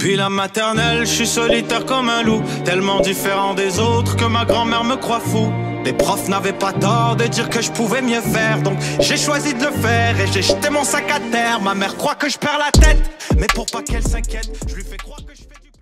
Depuis la maternelle, je suis solitaire comme un loup, tellement différent des autres que ma grand-mère me croit fou. Les profs n'avaient pas tort de dire que je pouvais mieux faire, donc j'ai choisi de le faire et j'ai jeté mon sac à terre. Ma mère croit que je perds la tête, mais pour pas qu'elle s'inquiète, je lui fais croire que je fais du blé.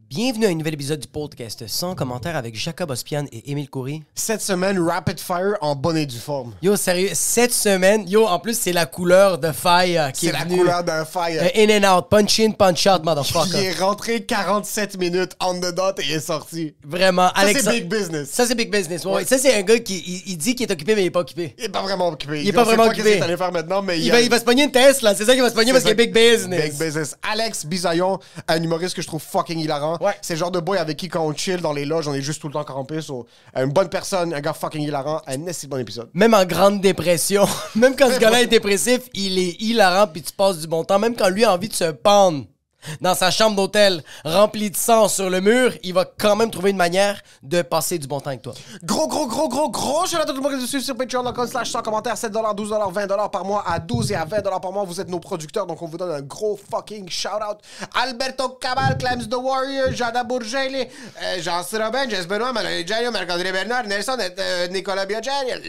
Bienvenue à un nouvel épisode du podcast sans commentaire avec Jacob Ospian et Émile Coury. Cette semaine, Rapid Fire en bonne et due forme. Yo, sérieux, cette semaine, en plus, c'est la couleur de fire qui est venue. C'est la couleur d'un fire. In and out, punch in, punch out, motherfucker. Il est rentré 47 minutes on the dot et il est sorti. Vraiment, Ça, c'est big business. Ça, c'est big business. Ouais. Ça, c'est un gars qui il dit qu'il est occupé, mais il est pas occupé. Il est pas vraiment occupé. Il est pas vraiment occupé. Qu'est-ce qu'il est allé faire maintenant, mais il va se pogner une Tesla, c'est ça qu'il va se pogner parce qu'il est big business. Big business. Alex Bisaillon, un humoriste que je trouve fucking hilarant. Ouais. C'est le genre de boy avec qui, quand on chill dans les loges, on est juste tout le temps crampé. So, une bonne personne, un gars fucking hilarant, un assez bon épisode. Même en grande dépression, même quand ce gars-là est dépressif, il est hilarant puis tu passes du bon temps. Même quand lui a envie de se pendre dans sa chambre d'hôtel remplie de sang sur le mur, il va quand même trouver une manière de passer du bon temps avec toi. Gros, shout out à tout le monde qui nous suit sur Patreon.com/, sans commentaire, $7, $12, $20 par mois, à 12 et à $20 par mois. Vous êtes nos producteurs, donc on vous donne un gros fucking shout-out. Alberto Cabal, Clems the Warrior, Jada Bourgelli, Jean-C. Robin, Jess Benoît, Manuel Giaio, Marc-André Bernard, Nelson, Nicolas Biagel.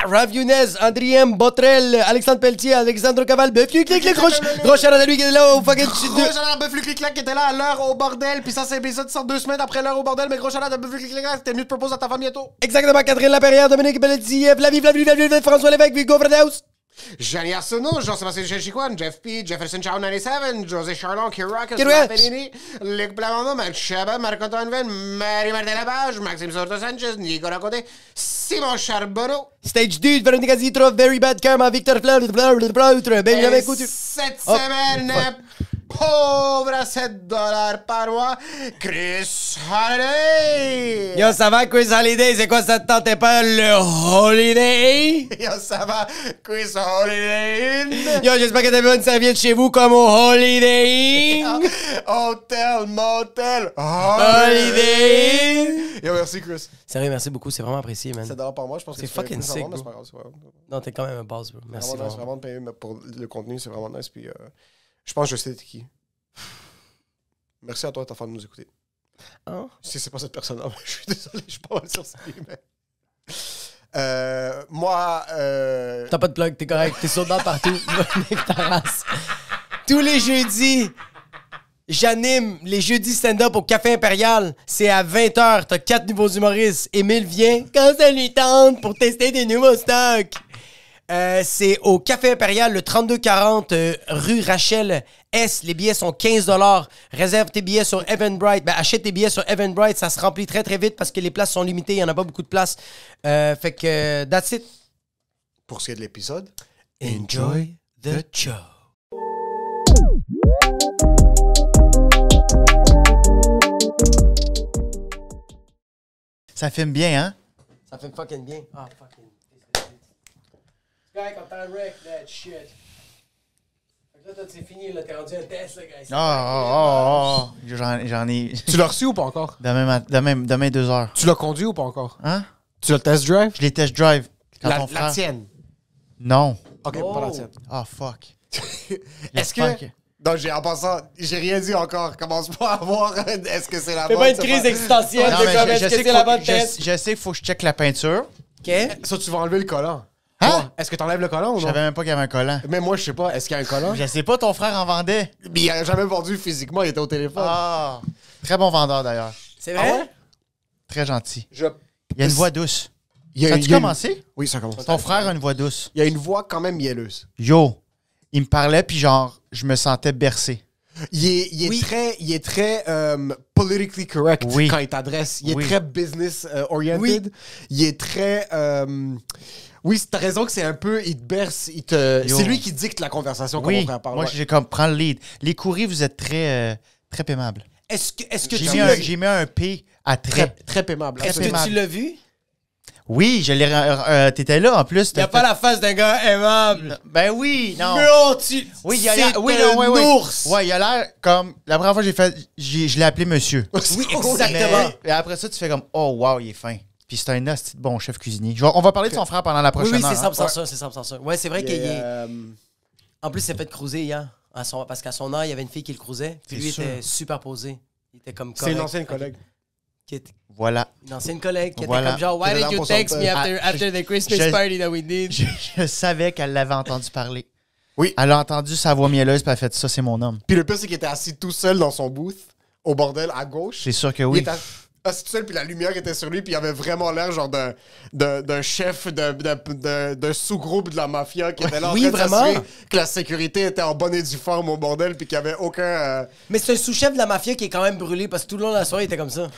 Rav Younes, Adrien Botrel, Alexandre Pelletier, Alexandre Caval, Buffy, clic, gros shout-out à lui qui est là au fucking Gros shout-out à Buffy Clic-Clac qui était là à l'heure au bordel. Puis ça, c'est l'épisode sort 2 semaines après l'heure au bordel. Mais gros shout-out à Buffy Clic-Clac, c'était venu te proposer à ta femme bientôt. Exactement, Catherine Laperrière, Dominique Pelletier, Flavie, François Lévesque, Vigo Fredhouse. Jenny Arsenault, Jean-Sébastien Chelchiquan, Jeff P, Jefferson Chow 97, José Charlon, Kiracus, Fellini, Luc Plamondon, Marc Chabat, Marc-Antoine Venn, Marie-Martin Lapage, Maxime Sorto Sanchez, Nicolas Côté, Simon Charbonneau. Stage Dude, Véronique Azitro, Very Bad Karma, Victor Fleur, Benjamin Couture. Cette semaine, pauvre à $7 par mois, Chris Holiday. Yo, ça va, Chris Holiday? C'est quoi, ça te tentait pas le Holiday? Yo, ça va, Chris Holiday. Yo, j'espère que t'avais une serviette chez vous comme au Holiday. Hotel, motel, Holiday. Yo, merci, Chris. Sérieux, merci beaucoup, c'est vraiment apprécié, man. $7 par mois, je pense que c'est fucking sick, bro. c'est pas grave, c'est pas grave. Non, t'es quand même un boss, bro. Merci. C'est vraiment de payer pour le contenu, c'est vraiment nice. Puis je pense que je sais t'es qui. Merci à toi, ta femme, de nous écouter. Hein? Si c'est pas cette personne-là, je suis désolé, je suis pas mal sur ce mais... moi... T'as pas de plug, t'es correct, t'es sold out partout. Nique ta race. Tous les jeudis, j'anime les jeudis stand-up au Café Impérial. C'est à 20h, t'as 4 nouveaux humoristes. Émile vient quand ça lui tente pour tester des nouveaux stocks. C'est au Café Impérial, le 3240 rue Rachel S. Les billets sont $15. Réserve tes billets sur Eventbrite. Ben, achète tes billets sur Eventbrite. Ça se remplit très, très vite parce que les places sont limitées. Il n'y en a pas beaucoup de places. Fait que, that's it. Pour ce qui est de l'épisode, Enjoy the show. Ça filme bien, hein? Ça fait fucking bien. Ah, fucking. Guy, quand t'as wreck that shit. Fait que là, toi, c'est fini, là. T'es rendu un test, là, guys. J'en ai. tu l'as reçu ou pas encore? Demain 2h. Tu l'as conduit ou pas encore? Hein? Tu l'as test drive? Je l'ai test drive. Quand La ton frère... tienne. Non. Ok, Oh. pas la tienne. Ah, fuck. Est-ce que... Non, en passant, j'ai rien dit encore. Commence pas à voir est-ce que c'est la Fais bonne. pas une crise existentielle Non, de mais comme est-ce que c'est la bonne test. je sais qu'il faut que je check la peinture. OK. Ça, tu vas enlever le collant. Hein? Toi, est-ce que t'enlèves le collant ou Je non? savais même pas qu'il y avait un collant. Mais moi, je sais pas. Est-ce qu'il y a un collant? Je sais pas, ton frère en vendait. Mais il a jamais vendu physiquement, il était au téléphone. Ah. Très bon vendeur, d'ailleurs. C'est vrai? Très gentil. Je... Il y a une voix douce. Il y a Ça une- a-tu il y a une- commencé? Oui, ça commence. Ton frère a une voix douce. Il y a une voix quand même mielleuse. Yo, il me parlait, puis genre, je me sentais bercé. Il est très politically correct Oui. quand il t'adresse. Il est Oui. très business oriented. Oui. Il est très... Oui, t'as raison que c'est un peu... Il te berce, c'est lui qui dicte la conversation comme on Oui, frère parle. moi, ouais. j'ai comme, prends le lead. Les courriers, vous êtes très, très aimables. Est-ce que tu J'ai mis un P à très. Très aimable. Est-ce aimable. que tu l'as vu? Oui, je l'ai. T'étais là en plus. Il n'y a pas la face d'un gars aimable. Ben oui, non. Non, tu. Oui, il y a c'est l'air. Oui, un non, oui. ours. Ouais, il a l'air comme. La première fois que je l'ai appelé monsieur. Oui, exactement. Et après ça, tu fais comme, oh, wow, il est fin. Puis c'est un hostie de bon chef cuisinier. On va parler de son frère pendant la Oui, prochaine oui, c'est heure. 100% ça, c'est 100% ça. Ouais, c'est vrai qu'il est... En plus, c'est fait cruiser hier. Parce qu'à son âge, il y avait une fille qui le cruisait. Puis lui, il était superposé. Il était comme C'est une ancienne collègue. Voilà. Une ancienne collègue qui Voilà. était comme genre, why did you text me after the Christmas party that we did? Je savais qu'elle l'avait entendu parler. Oui. Elle a entendu sa voix mielleuse, puis elle a fait ça, c'est mon homme. Puis le pire, c'est qu'il était assis tout seul dans son booth, au bordel, à gauche. C'est sûr que Il oui. était assis tout seul, puis la lumière était sur lui, puis il avait vraiment l'air genre d'un chef d'un sous-groupe de la mafia qui était là en Oui, train de vraiment. s'assurer que la sécurité était en bonne et due forme au bordel, puis qu'il n'y avait aucun... Mais c'est un sous-chef de la mafia qui est quand même brûlé parce que tout le long de la soirée, il était comme ça.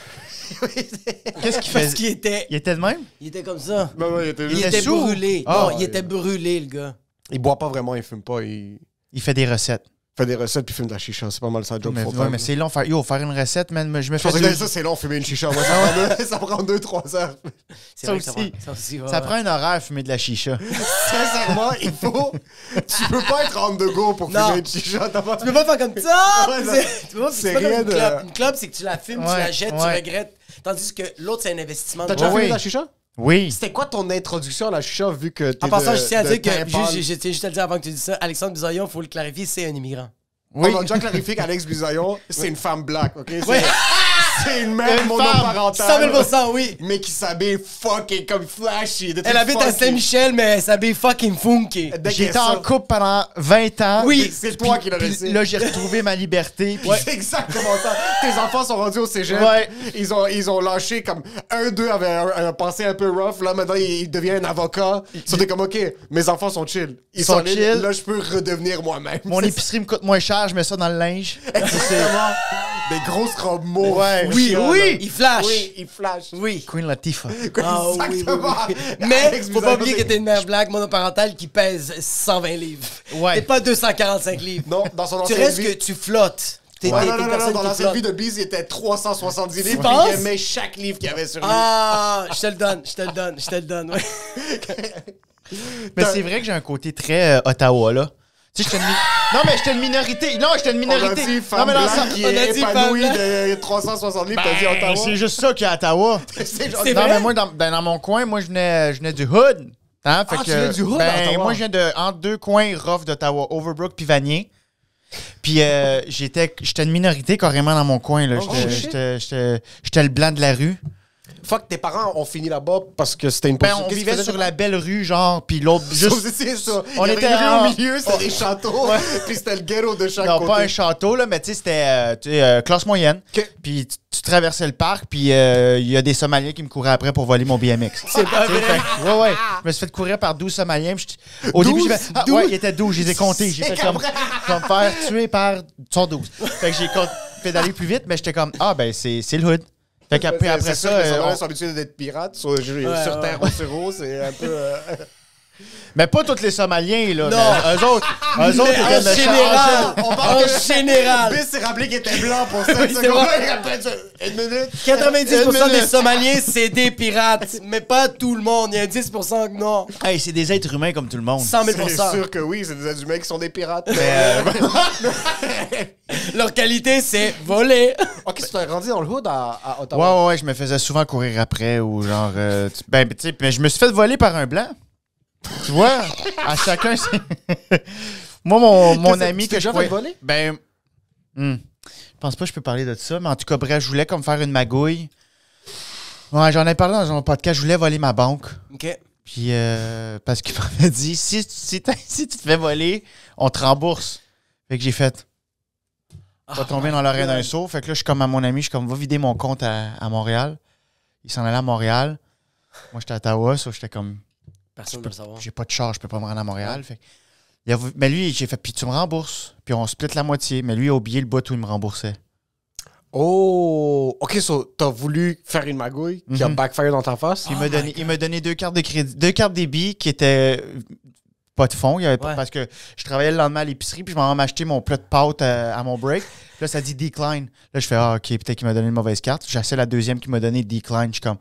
Qu'est-ce qu'il Parce fait? qu'il était... Il était de même? Il était comme ça. Non, il était Il juste... était sourd? brûlé. Ah, Non, il était brûlé, le gars. Il boit pas vraiment, il fume pas, il Il fait des recettes. fait des recettes puis fume de la chicha. C'est pas mal ça, job Mais, full ouais, time. mais c'est long. Faire une recette, man. Je me Je fais pensais deux- que ça, c'est long, fumer une chicha. Ouais, ça prend 2-3 heures. C'est Ça vrai que aussi. Ça aussi, ouais, Ça ouais. prend un horaire fumer de la chicha. Sincèrement, il faut... Tu peux pas être on the go pour Non. fumer une chicha. T'as pas... Tu peux pas faire comme ça! Ouais, Tu peux pas, c'est c'est pas comme rien une de- clope. Une clope, c'est que tu la fumes, tu Ouais, la jettes, tu ouais. regrettes. Tandis que l'autre, c'est un investissement. T'as déjà Ouais, fumé oui. de la chicha? Oui. C'était quoi ton introduction à la chicha vu que t'es En passant, de- je tiens à de dire que, Taipan? je tiens juste à le dire avant que tu dises ça, Alexandre Bisaillon, il faut le clarifier, c'est un immigrant. Oui. On a déjà clarifié qu'Alex Bisaillon, c'est une femme black, OK? Ouais. C'est une mère Une 100 monoparentale. 000 oui. Mais qui s'habille fucking comme flashy. des Elle trucs habite à funky. Saint-Michel, mais elle s'habille fucking funky. Dès qu'elle J'étais en sort- couple pendant 20 ans. Oui. C'est toi qui l'as Puis laissé. là, j'ai retrouvé ma liberté. Puis C'est exactement ça. Tes enfants sont rendus au cégep. Ouais. Ils ont lâché comme d'eux avait un passé un peu rough. Là, maintenant, il devient un avocat. Ils sont comme, OK, mes enfants sont chill. Ils sont sont chill. chill. Là, je peux redevenir moi-même. mon C'est épicerie me coûte moins cher, je mets ça dans le linge. exactement des grosses robes mauves. Ouais. fuchsia, Oui, là. Il flash. Oui, il flash. Oui. Queen Latifah. Ah oui, oui, Exactement. oui. Mais Alex faut pas Bisaillon, oublier que c'est- t'es une mère black monoparentale qui pèse 120 livres. Ouais. T'es pas 245 livres. Non, dans son Tu ancienne restes vie... que tu flottes. T'es Ouais, t'es non, une non, non, personne dans qui l'ancienne vie flotte. de Beez, il était 370 livres. penses? Puis il aimait chaque livre qu'il y avait sur lui. Ah, je te le donne, ouais. Mais c'est vrai que j'ai un côté très Ottawa, là. Tu sais, non, mais j'étais une minorité. Non, j'étais une On a minorité. dit Non, femme mais dans le blanche sens- qui on a est dit épanouie femme de 360 livres, t'as dit Ben, Ottawa. c'est juste ça qu'il y a à Ottawa. C'est genre- C'est Non, vrai? mais moi, dans mon coin, moi, je venais du hood. Hein, fait tu viens du hood, à Ottawa? moi, je viens entre deux coins rough d'Ottawa, Overbrook puis Vanier. Puis j'étais une minorité carrément dans mon coin. Là. Oh, shit. J'étais le blanc de la rue. Fuck, tes parents ont fini là-bas parce que c'était une Ben, position- on Qu'est-ce vivait qu'ils sur faisaient? la belle rue, genre, puis l'autre, juste... C'est ça. On Il y avait était une rue en- au milieu, c'était des châteaux, puis c'était le ghetto de chaque Non, côté. pas un château, là, mais tu sais, c'était classe moyenne. Ok. Puis tu traversais le parc, puis il y a des Somaliens qui me couraient après pour voler mon BMX. C'est pas vrai. Ouais, ouais. Je me suis fait courir par 12 Somaliens. Puis au début, j'ai fait, 12? ouais, il était 12, je les ai comptés. J'ai fait comme me faire tuer par 112. Fait que j'ai pédalé plus vite, mais j'étais comme, ah, ben, c'est le hood. Fait qu'après après C'est ça, les Somaliens on- sont habitués d'être pirates sur ouais. terre ou sur eau, c'est un peu... mais pas tous les Somaliens, là. Non. Mais eux autres, Mais étaient en méchants. général, On parle en général, Bill s'est rappelé qu'il était blanc pour 5 Oui, c'est secondes. vrai. Et après, une minute. 90% des Somaliens, c'est des pirates. Mais pas tout le monde. Il y a 10% que non. Hey, c'est des êtres humains comme tout le monde. 100 000%. C'est sûr que oui, c'est des humains qui sont des pirates. Leur qualité, c'est voler. Ok, tu t'es rendu dans le hood à Ottawa. Ouais, je me faisais souvent courir après ou genre. Ben, tu sais, mais je me suis fait voler par un blanc. Tu vois, à chacun, c'est. Moi, mon ami tu t'es que je déjà fait pouvais- voler? Ben. Je pense pas que je peux parler de ça, mais en tout cas, bref, je voulais comme faire une magouille. Ouais, j'en ai parlé dans un podcast, je voulais voler ma banque. OK. Puis, parce qu'il m'avait dit, si tu te fais voler, on te rembourse. Fait que j'ai fait. Pas tomber dans l'oreille d'un seau. Fait que là, je suis comme à mon ami, je suis comme, va vider mon compte à Montréal. Il s'en allait à Montréal. Moi, j'étais à Ottawa, ça, j'étais comme, Personne ne veut le savoir. j'ai pas de char, je peux pas me rendre à Montréal. Fait que, mais lui, j'ai fait, puis tu me rembourses. Puis on split la moitié. Mais lui, il a oublié le bout où il me remboursait. Oh, ok, so t'as voulu faire une magouille qui a Mhm. backfire dans ta face? Puis il m'a donné 2 cartes de crédit, 2 cartes débit qui étaient pas de fond. Il y avait pas, Ouais. parce que je travaillais le lendemain à l'épicerie, puis je m'en vais m'acheter mon plat de pâtes à mon break. Puis là, ça dit decline. Là, je fais, ah, ok, peut-être qu'il m'a donné une mauvaise carte. J'essaie la deuxième qui m'a donné decline. Je suis comme,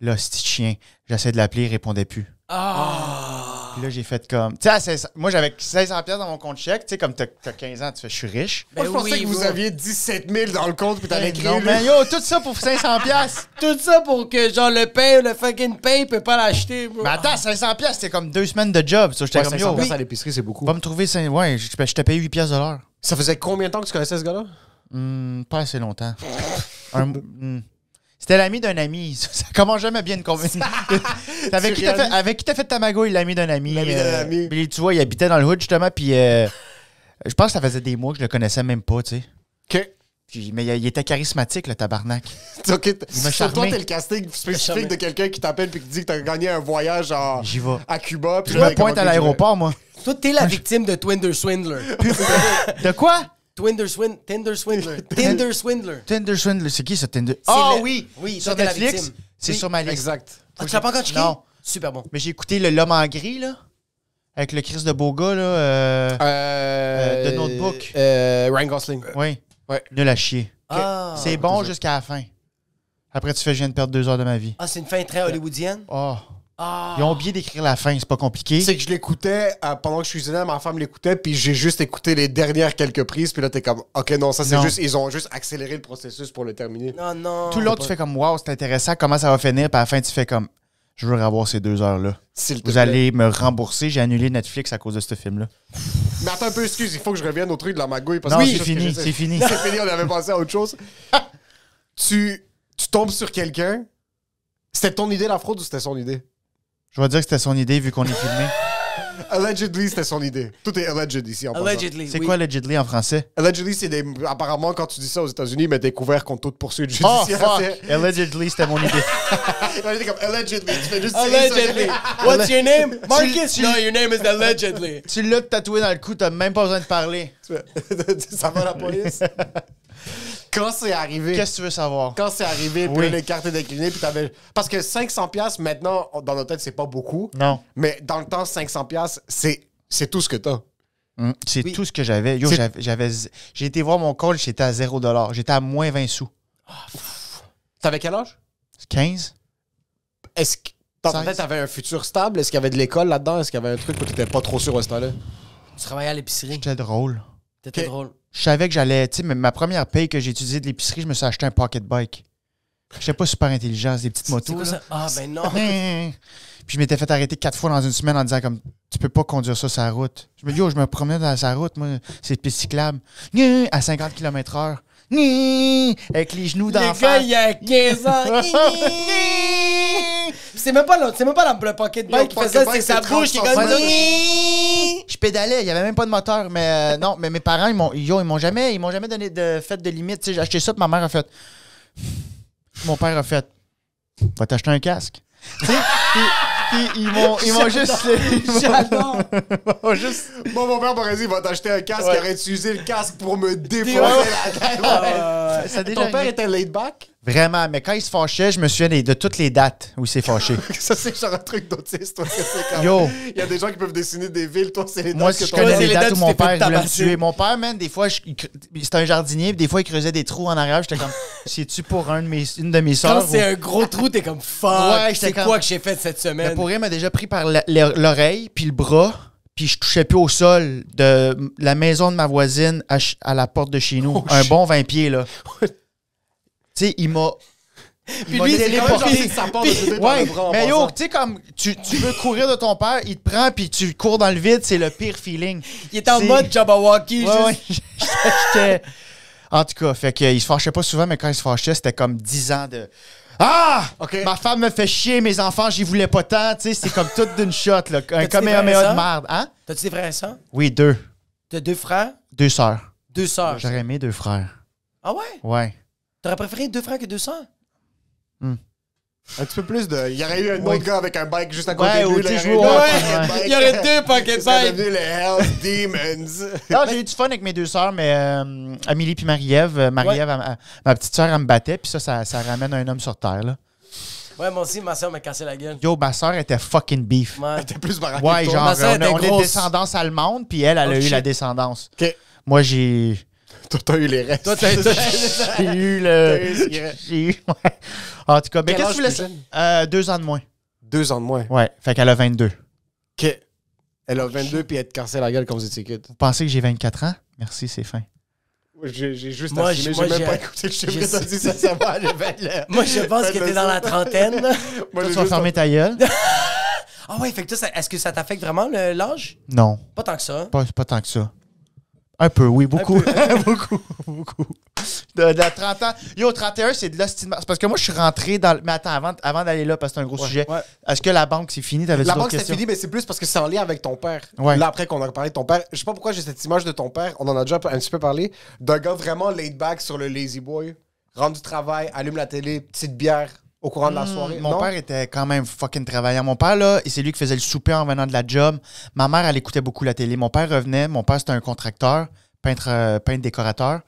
là, c'est chien. J'essaie de l'appeler, il répondait plus. Ah. Puis là, j'ai fait comme... Tu sais, moi, j'avais 500 pièces dans mon compte chèque. Tu sais, comme t'as 15 ans, tu fais « je suis riche Moi, je pensais que vous aviez 17 000 dans le compte puis ». t'avais écrit. Non, mais yo, tout ça pour 500 pièces. Tout ça pour que, genre, le fucking pain peut pas l'acheter, bro. Mais attends, 500 pièces, c'était comme 2 semaines de job. Ça, j'étais Ouais, comme 500 yo, pièces à l'épicerie, c'est beaucoup. va me trouver... Ouais, je te paye 8 pièces de l'heure. Ça faisait combien de temps que tu connaissais ce gars-là? Pas assez longtemps. C'était l'ami d'un ami. Ça commence jamais bien une conversation. Avec qui t'as fait ta magouille, l'ami d'un ami? L'ami d'un ami. Puis tu vois, il habitait dans le hood, justement, puis je pense que ça faisait des mois que je le connaissais même pas, tu sais. OK. Mais il était charismatique, le tabarnak. OK. Il m'a Sur toi, charmé. t'es le casting spécifique de quelqu'un qui t'appelle puis qui dit que t'as gagné un voyage J'y vais. à Cuba. Je me pointe à l'aéroport, moi. Toi, t'es la victime de Tinder Swindler. De quoi? Tinder Swindler. Tinder Swindler. Tinder Swindler, c'est qui ça, Tinder? C'est Ah le- oui! oui, Sur toi, t'es la Netflix? victime. C'est Oui. sur ma liste. Exact. Ah, tu l'as pas encore checké? Non. Super bon. Mais j'ai écouté L'Homme en gris, là. Avec le Chris de beau gars, là. The Notebook. Ryan Gosling. Oui. Ouais. Nul à chier. Ah. C'est bon jusqu'à la fin. Après, tu fais, je viens de perdre 2 heures de ma vie. Ah, c'est une fin très hollywoodienne? Oh. Ah. Ils ont oublié d'écrire la fin, c'est pas compliqué. C'est que je l'écoutais pendant que je cuisinais, ma femme l'écoutait, puis j'ai juste écouté les dernières quelques prises, puis là, t'es comme, OK, non, ça, c'est Non. juste, ils ont juste accéléré le processus pour le terminer. Non, non. Tout l'autre, tu fais comme, wow, c'est intéressant, comment ça va finir, puis à la fin, tu fais comme, je veux avoir ces 2 heures-là. S'il te Vous plaît. allez me rembourser, j'ai annulé Netflix à cause de ce film-là. Mais attends un peu, excuse, il faut que je revienne au truc de la magouille. Parce Non, que c'est juste que fini, j'essaie- c'est fini. C'est fini, on avait pensé à autre chose. tu tombes sur quelqu'un. C'était ton idée, la fraude, ou c'était son idée? Je vais dire que c'était son idée vu qu'on est filmé. Allegedly, c'était son idée. Tout est alleged ici en passant. Allegedly. C'est oui. quoi allegedly en français? Allegedly, c'est des. Apparemment, quand tu dis ça aux États-Unis, mais t'es couvert contre toute poursuite Oh judiciaire. fuck! Allegedly, c'était mon idée. C'est comme allegedly. Tu fais juste Allegedly. What's your name? Marcus? No, your name is allegedly. Tu l'as tatoué dans le cou, t'as même pas besoin de parler. Ça va la police? Quand c'est arrivé. Qu'est-ce que tu veux savoir? Quand c'est arrivé, puis Oui. là, les cartes étaient déclinées, puis t'avais. Parce que 500$, maintenant, dans notre tête, c'est pas beaucoup. Non. Mais dans le temps, 500$, c'est tout ce que t'as. C'est Oui. tout ce que j'avais. Yo, C'est- j'ai été voir mon compte, j'étais à 0$. J'étais à moins 20 sous. T'avais quel âge? 15? Est-ce que. Dans ta 16. tête, t'avais un futur stable? Est-ce qu'il y avait de l'école là-dedans? Est-ce qu'il y avait un truc où t'étais pas trop sûr à ce temps-là? Tu travaillais à l'épicerie. J'étais drôle. T'étais Ok. drôle. Je savais que j'allais, tu sais, ma première paye que j'ai utilisée de l'épicerie, je me suis acheté un pocket bike. Je sais pas super intelligent, c'est des petites C'est motos. quoi là. ça? Ah, ben non. Puis je m'étais fait arrêter 4 fois dans une semaine en disant comme tu peux pas conduire ça sur la route. Je me promenais dans sa route, moi, c'est piste cyclable. À 50 km/h. Avec les genoux Le d'enfant. gars, il y a 15 ans. C'est même pas le pocket bike qui fait pocket ça, bike, c'est sa c'est bouche qui est 30 comme... Je pédalais, il y avait même pas de moteur, mais non, mais mes parents ils m'ont jamais donné de fête de limite, tu sais, j'ai acheté ça, puis ma mère a fait mon père a fait va t'acheter un casque. Tu sais, puis ils m'ont juste J'adore. ils m'ont juste Moi, mon père m'aurait dit, il va t'acheter un casque, il aurait utilisé le casque pour me défoncer Ouais. la tête. ça a déjà Ton père arrivé. était laid back? Vraiment, mais quand il se fâchait, je me souviens de toutes les dates où il s'est fâché. Ça, c'est genre un truc d'autiste, toi. C'est comme... Yo. Il y a des gens qui peuvent dessiner des villes, toi, c'est les Moi, dates si que je ton connais père- c'est les les dates dates où où mon tu t'es père fait voulait me tabasser. tuer. Mon père, man, des fois, c'était un jardinier, puis des fois, il creusait des trous en arrière. J'étais comme, c'est-tu pour une de mes Quand soeurs? c'est un gros trou, t'es comme fuck. Ouais, j'étais c'est comme- quoi que j'ai fait cette Mais semaine? pour rien, il m'a déjà pris par l'oreille, puis le bras, puis je touchais plus au sol de la maison de ma voisine à la porte de chez nous. Un bon 20 pieds, là. Tu sais, il m'a Puis lui, c'est quand même téléporté. genre- Ça part de sauter par Ouais, le bras en mais yo, passant. tu sais, comme tu veux courir de ton père, il te prend, puis tu cours dans le vide, c'est le pire feeling. Il était en C'est- mode Jabberwocky, Ouais, juste... ouais. J'étais- En tout cas, fait qu'il se fâchait pas souvent, mais quand il se fâchait, c'était comme 10 ans de. Ah! Ok. Ma femme me fait chier, mes enfants, j'y voulais pas tant, tu sais, c'est comme tout d'une shot, là. Un T'as-tu des Kamehameha frères et de merde. Hein? T'as-tu des frères et sœurs? Oui, 2. T'as 2 frères? 2 sœurs. 2 sœurs. J'aurais aimé 2 frères. Ah ouais? Ouais. T'aurais préféré 2 frères que 2 sœurs? Un petit peu plus de. Il y aurait eu un Ouais. autre gars avec un bike juste à côté Ouais, de ou lui. tu sais, là, jouer il y au aurait eu hockey, un ouais. bike. Il y aurait 2 pocket Ça serait bikes. devenu les Hells Demons. Non, j'ai eu du fun avec mes 2 sœurs, mais Amélie puis Marie-Ève. Marie-Ève, ma petite sœur, elle me battait, puis ça ramène un homme sur terre, là. Ouais, moi aussi, ma soeur m'a cassé la gueule. Yo, ma sœur était fucking beef. Ouais. T'es plus baraqué Ouais, que toi. genre, Ma sœur était on est de grosse. descendance allemande, puis elle Oh, a eu shit. la descendance. Ok. Moi, j'ai Toi, t'as eu les restes. Toi, t'as... j'ai eu T'as eu ce le. qui reste. J'ai eu. Ouais. En tout cas, mais Quel qu'est-ce que âge tu voulais plus savoir? 2 ans de moins. 2 ans de moins. Ouais, fait qu'elle a 22. Ok. Elle a 22 puis elle te cassait la gueule quand vous étiez kid. Vous pensez que j'ai 24 ans? Merci, c'est fin. J'ai juste Moi, assumé, moi, j'ai même j'ai- pas écouté le chiffre j'ai- que t'as dit, ça va, Moi, je pense que t'es dans la trentaine. Moi, Toi, j'ai tu vas juste- fermer ta gueule? Ah ouais, fait que toi, est-ce que ça t'affecte vraiment l'âge? Non, Pas tant que ça. pas tant que ça. Un peu, oui, beaucoup. beaucoup. De 30 ans. Yo, 31, c'est de l'hostie. C'est parce que moi, je suis rentré dans... Mais attends, avant d'aller là, parce que c'est un gros sujet, ouais. est-ce que la banque, c'est fini? T'avais La d'autres banque, c'est questions? fini, mais c'est plus parce que c'est en lien avec ton père. Ouais. Là, après qu'on a parlé de ton père, je sais pas pourquoi j'ai cette image de ton père, on en a déjà un petit peu parlé, d'un gars vraiment laid back sur le lazy boy, rentre du travail, allume la télé, petite bière au courant de la soirée. Mon Non? père était quand même fucking travaillant. Mon père, là, c'est lui qui faisait le souper en venant de la job. Ma mère, elle écoutait beaucoup la télé. Mon père revenait. Mon père, c'était un contracteur, peintre décorateur.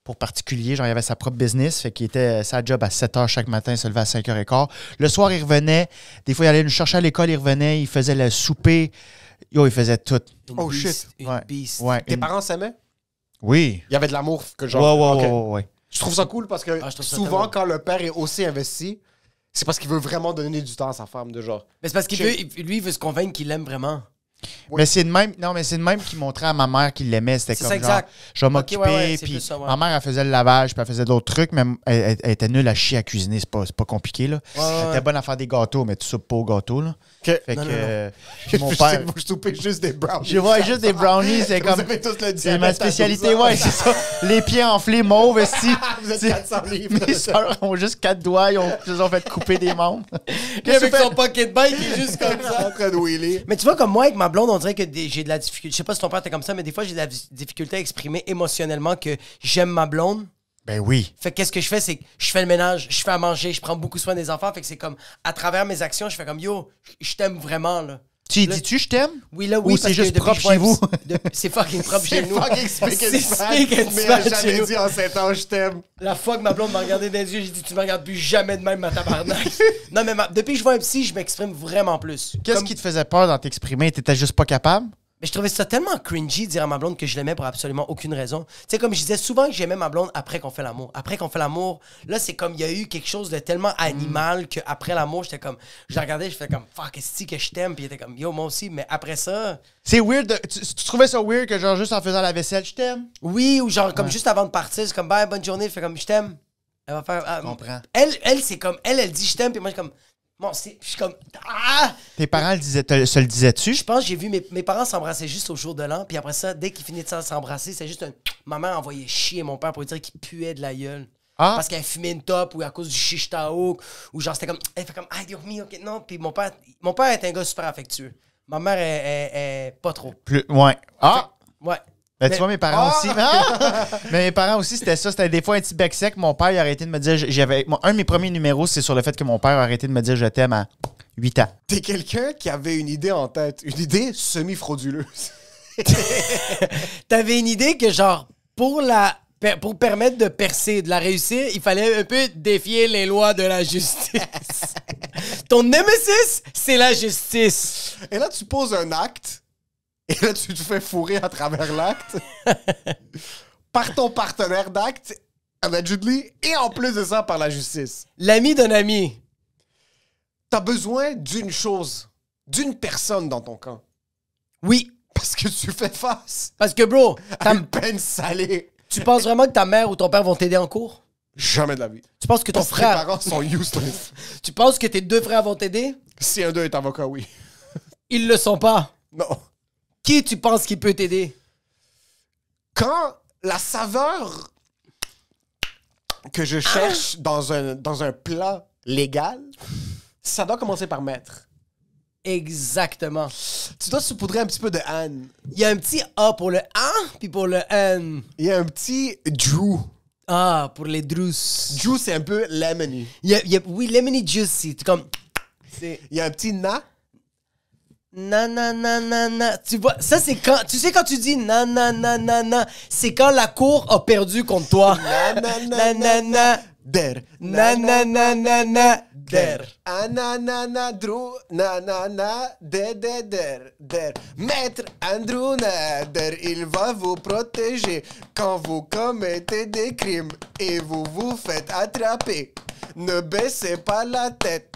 Pour particulier, genre, il avait sa propre business. Fait qu'il était sa job à 7h chaque matin, il se levait à 5h15. Le soir, il revenait. Des fois, il allait nous chercher à l'école, il revenait, il faisait le souper. Yo, il faisait tout. Oh, shit. Une Ouais. beast. Ouais. Tes parents s'aimaient? Oui. Il y avait de l'amour que genre. Ouais, ok. ouais. Je trouve ça cool parce que Ah, je trouve ça souvent, tellement- quand le père est aussi investi, c'est parce qu'il veut vraiment donner du temps à sa femme, de genre. Mais c'est parce qu'il veut, lui, il veut se convaincre qu'il l'aime vraiment. Mais c'est de même, non, mais c'est de même qu'il montrait à ma mère qu'il l'aimait. C'était C'est comme ça, genre, exact. je vais m'occuper. ouais, c'est Puis plus ça, ouais. ma mère, elle faisait le lavage, puis elle faisait d'autres trucs, mais elle était nulle à chier à cuisiner. C'est pas compliqué, là. Ouais, Elle ouais. était bonne à faire des gâteaux, mais tout ça pas au gâteau, là. Que... Fait Non, que non, non. puis mon Je père. sais que vous soupez juste des brownies. Je vois juste des brownies, c'est Vous comme. avez tous le C'est diabète ma à spécialité, 12 ans. ouais, c'est ça. Les pieds enflés, mauves, esti. Vous êtes C'est- 400 livres. Mes soeurs ont juste 4 doigts, ils se ont fait couper des membres. Lui, avec son pocket bike, il est juste comme ça. En train de wheeler. Mais tu vois, comme moi, avec ma blonde, on dirait que j'ai de la difficulté. Je sais pas si ton père était comme ça, mais des fois, j'ai de la difficulté à exprimer émotionnellement que j'aime ma blonde. Ben oui. Fait que qu'est-ce que je fais, c'est que je fais le ménage, je fais à manger, je prends beaucoup soin des enfants. Fait que c'est comme, à travers mes actions, je fais comme, yo, je t'aime vraiment, là. Tu y Là- dis-tu, je t'aime? Oui, là, Ou oui, c'est parce que juste depuis propre que je vois chez vous? C'est fucking propre chez nous. Fucking speak and C'est span, speak and mais span elle a chez jamais nous. dit en 7 ans, je t'aime. La fois que ma blonde m'a regardé dans les yeux, j'ai dit, tu me regardes plus jamais de même, ma tabarnak. Non, mais depuis que je vois un psy, je m'exprime vraiment plus. Qu'est-ce Comme- qui te faisait peur dans t'exprimer? T'étais juste pas capable? Mais je trouvais ça tellement cringy de dire à ma blonde que je l'aimais pour absolument aucune raison. Tu sais, comme je disais souvent que j'aimais ma blonde après qu'on fait l'amour. Après qu'on fait l'amour, là, c'est comme il y a eu quelque chose de tellement animal qu'après l'amour, j'étais comme. Je la regardais, je faisais comme fuck, est-ce que je t'aime? Puis il était comme yo, moi aussi. Mais après ça, C'est weird. Tu trouvais ça weird que, genre, juste en faisant la vaisselle, je t'aime? oui, ou genre, comme juste avant de partir, c'est comme bye, bonne journée, je fais comme je t'aime. Elle va faire. Je comprends. Elle, c'est comme. Elle dit je t'aime, puis moi, je suis comme. Bon, je suis comme. Ah! Tes parents se le disaient-tu? Je pense que j'ai vu mes parents s'embrasser juste au jour de l'an, puis après ça, dès qu'ils finissaient de s'embrasser, c'est juste un. Ma mère envoyait chier mon père pour lui dire qu'il puait de la gueule. Ah. Parce qu'elle fumait une top ou à cause du shish taouk, ou genre c'était comme. Elle fait comme. Ah, Dios mío, ok, non. Puis mon père est un gars super affectueux. Ma mère est pas trop. Ouais. Ah! Ouais. Ben, Mais- tu vois, mes parents aussi. Ah! Mais mes parents aussi, c'était ça. C'était des fois un petit bec sec. Mon père, il a arrêté de me dire. Un de mes premiers numéros, c'est sur le fait que mon père a arrêté de me dire je t'aime à 8 ans. T'es quelqu'un qui avait une idée en tête, une idée semi-frauduleuse. T'avais une idée que genre, pour permettre de percer, de la réussir, il fallait un peu défier les lois de la justice. Ton nemesis, c'est la justice. Et là, tu poses un acte, et là, tu te fais fourrer à travers l'acte par ton partenaire d'acte, allegedly, et en plus de ça, par la justice. L'ami d'un ami. T'as besoin d'une chose, d'une personne dans ton camp. Oui. Parce que tu fais face Parce que, bro, à une peine salée. tu penses vraiment que ta mère ou ton père vont t'aider en cours? Jamais de la vie. Tu penses que ton Parce que tes frère... parents sont useless. Tu penses que tes deux frères vont t'aider? Si un d'eux est avocat, oui. Ils le sont pas. Non. Qui tu penses qui peut t'aider? Quand la saveur que je cherche dans un plat légal, ça doit commencer par mettre. Exactement. Tu dois saupoudrer un petit peu de Anne. Il y a un petit A pour le A, puis pour le N. Il y a un petit Drew. Ah, pour les drus. Drew, c'est un peu lemony. Oui, lemony juicy. C'est comme... C'est... Il y a un petit na. Na. Tu vois, ça c'est quand... Tu sais quand tu dis na, c'est quand la cour a perdu contre toi. Na. Der. Na. Der. Ananana, Drew, nanana, der. Maître Andrew Nader, il va vous protéger quand vous commettez des crimes et vous vous faites attraper. Ne baissez pas la tête,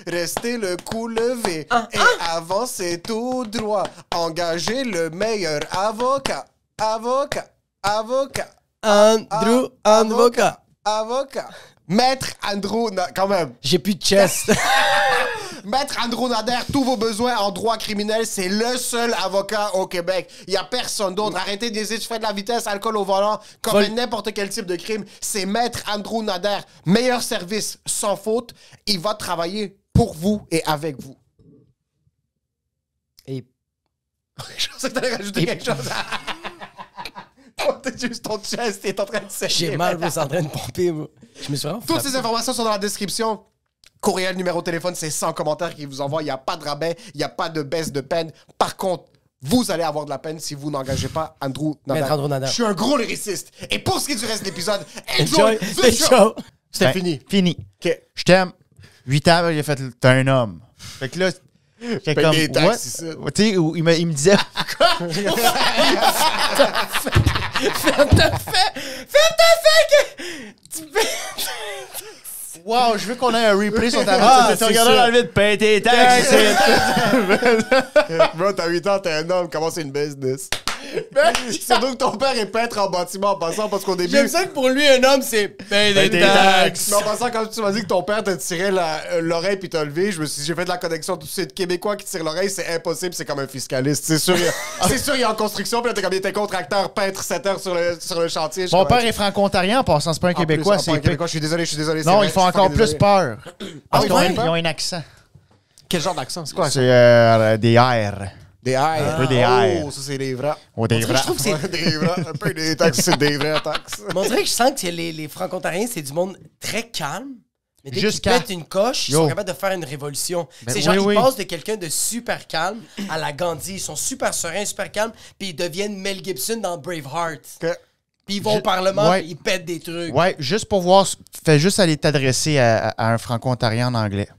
restez le cou levé et avancez tout droit. Engagez le meilleur avocat. Avocat. Andrew, avocat. Avocat. Maître Andrew, quand même. J'ai plus de chest. Maître Andrew Nader, tous vos besoins en droit criminel, c'est le seul avocat au Québec. Il n'y a personne d'autre. Arrêtez de dire frais de la vitesse, alcool au volant, comme n'importe quel type de crime. C'est Maître Andrew Nader. Meilleur service, sans faute. Il va travailler pour vous et avec vous. Et Je pensais que t'allais rajouter quelque chose. T'es juste ton chest est en train de sécher. j'ai mal, c'est en train de pomper, moi. Je me suis vraiment Toutes frappé. ces informations sont dans la description. Courriel, numéro de téléphone, c'est 100 commentaires qu'ils vous envoient. Il n'y a pas de rabais, il n'y a pas de baisse de peine. Par contre, vous allez avoir de la peine si vous n'engagez pas Andrew Nader. Maître Andrew Nader. Je suis un gros lyriciste. Et pour ce qui est du reste de l'épisode, enjoy Enjoy the the show. show. C'était Ben, fini. Fini. OK. Je t'aime. 8 ans, il a fait « T'es un homme ». Fait que là, j'étais Paye comme... des taxes, what? c'est ça. Tu sais, où il me disait... Ferme ta fait! Wow, je veux qu'on ait un replay sur ta Ah, vidéo. Tu c'est regardais ça. dans le vide, paye tes taxes. Bro, t'as 8 ans, t'es un homme, commence une business. Surtout que ton père est peintre en bâtiment en passant, parce qu'au début... J'aime ça que pour lui, un homme, c'est paye des des taxes. Mais en passant, quand tu m'as dit que ton père te tirait l'oreille puis t'a levé, j'ai fait de la connexion tout de suite. Québécois qui tire l'oreille, c'est impossible, c'est comme un fiscaliste. C'est sûr, il est en construction, puis là, t'es comme il était contracteur, peintre 7 heures sur le chantier. Mon père est franco-ontarien en passant, c'est pas un Québécois. C'est un Québécois, je suis désolé. Non, c'est ils font vrai, encore je suis plus désolé. peur. Parce oui, qu'ils ont, ouais? ils ont un accent. Quel genre d'accent? C'est quoi ça? C'est des R. Des airs. Un peu des Oh, airs. ça, c'est des vrais. Ou des vrais. Je trouve que c'est... Ouais, des vrais. Un peu des taxes, c'est des vrais taxes. Mais on dirait que je sens que les Franco-Ontariens, c'est du monde très calme. Mais dès qu'ils Jusqu'à- pètent une coche, ils Yo. sont capables de faire une révolution. Ben c'est genre, oui, ils oui. passent de quelqu'un de super calme à la Gandhi. Ils sont super sereins, super calmes, puis ils deviennent Mel Gibson dans Braveheart. Que- Puis ils vont au Parlement, ouais. puis ils pètent des trucs. Ouais, juste pour voir, fais juste aller t'adresser à un franco-ontarien en anglais.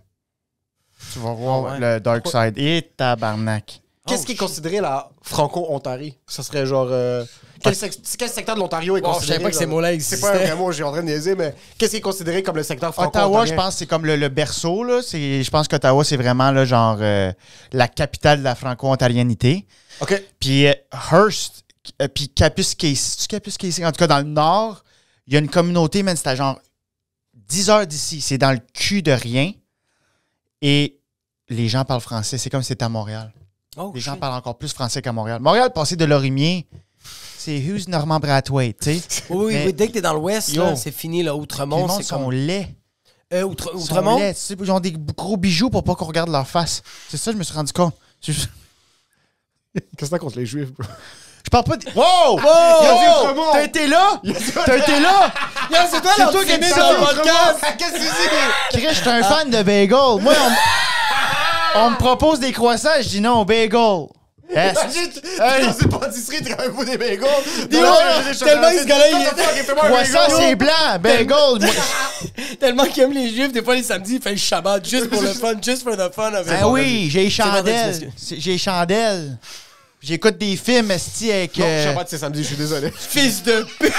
Tu vas voir ouais. le dark side. Et tabarnak. Qu'est-ce qui est considéré la Franco-Ontarie? Ça serait genre... quel secteur de l'Ontario est Bon, je considéré... savais pas que ces genre- mots-là C'est pas un existaient. vrai mot, j'ai en train de niaiser, mais qu'est-ce qui est considéré comme le secteur franco-ontarien? Ottawa, je pense, c'est comme le berceau. Là. Je pense qu'Ottawa, c'est vraiment là, genre la capitale de la franco-ontarianité. OK. Puis Hearst, puis Kapuskasing. C'est-tu Kapuskasing? En tout cas, dans le nord, il y a une communauté, man, c'est à genre 10 heures d'ici. C'est dans le cul de rien. Et les gens parlent français. C'est comme si c'était à Montréal. Oh, Les gens shit. parlent encore plus français qu'à Montréal. Montréal, passé de Lorimier, c'est Hughes, Normand, Brathwaite, tu sais. Oui, Mais- oui, dès que t'es dans l'Ouest, Yo. là, c'est fini, là. Puis Outremont, le monde c'est sont comme... laids. Ils sont Outremont? laids, tu sais, ils ont des gros bijoux pour pas qu'on regarde leur face. C'est ça, je me suis rendu compte. Qu'est-ce que t'as contre les Juifs, bro? Je parle pas de... Wow! Il a dit Wow! Outremont! T'as été là? T'as été là? Yo, c'est toi, C'est toi qui as dit ça dans le dans podcast! Qu'est-ce que tu dis? Chris, je suis un fan de bagel. Moi, on me propose des croissants, je dis non, bagel. Yes. Imagine, t'es dans une pâtisserie, t'es comme vous des bagels. tellement que ce gars-là, il est... Croissant, c'est blanc. Bagel. Moi- Tellement qu'il aime les Juifs, des fois, les samedis, il fait le Shabbat juste pour le fun, juste for the fun. avec- Ben oui, j'ai les vendredi, chandelles. J'ai les chandelles. J'écoute des films, esti, avec... Non, Shabbat, c'est samedi, je suis désolé. Fils de pute!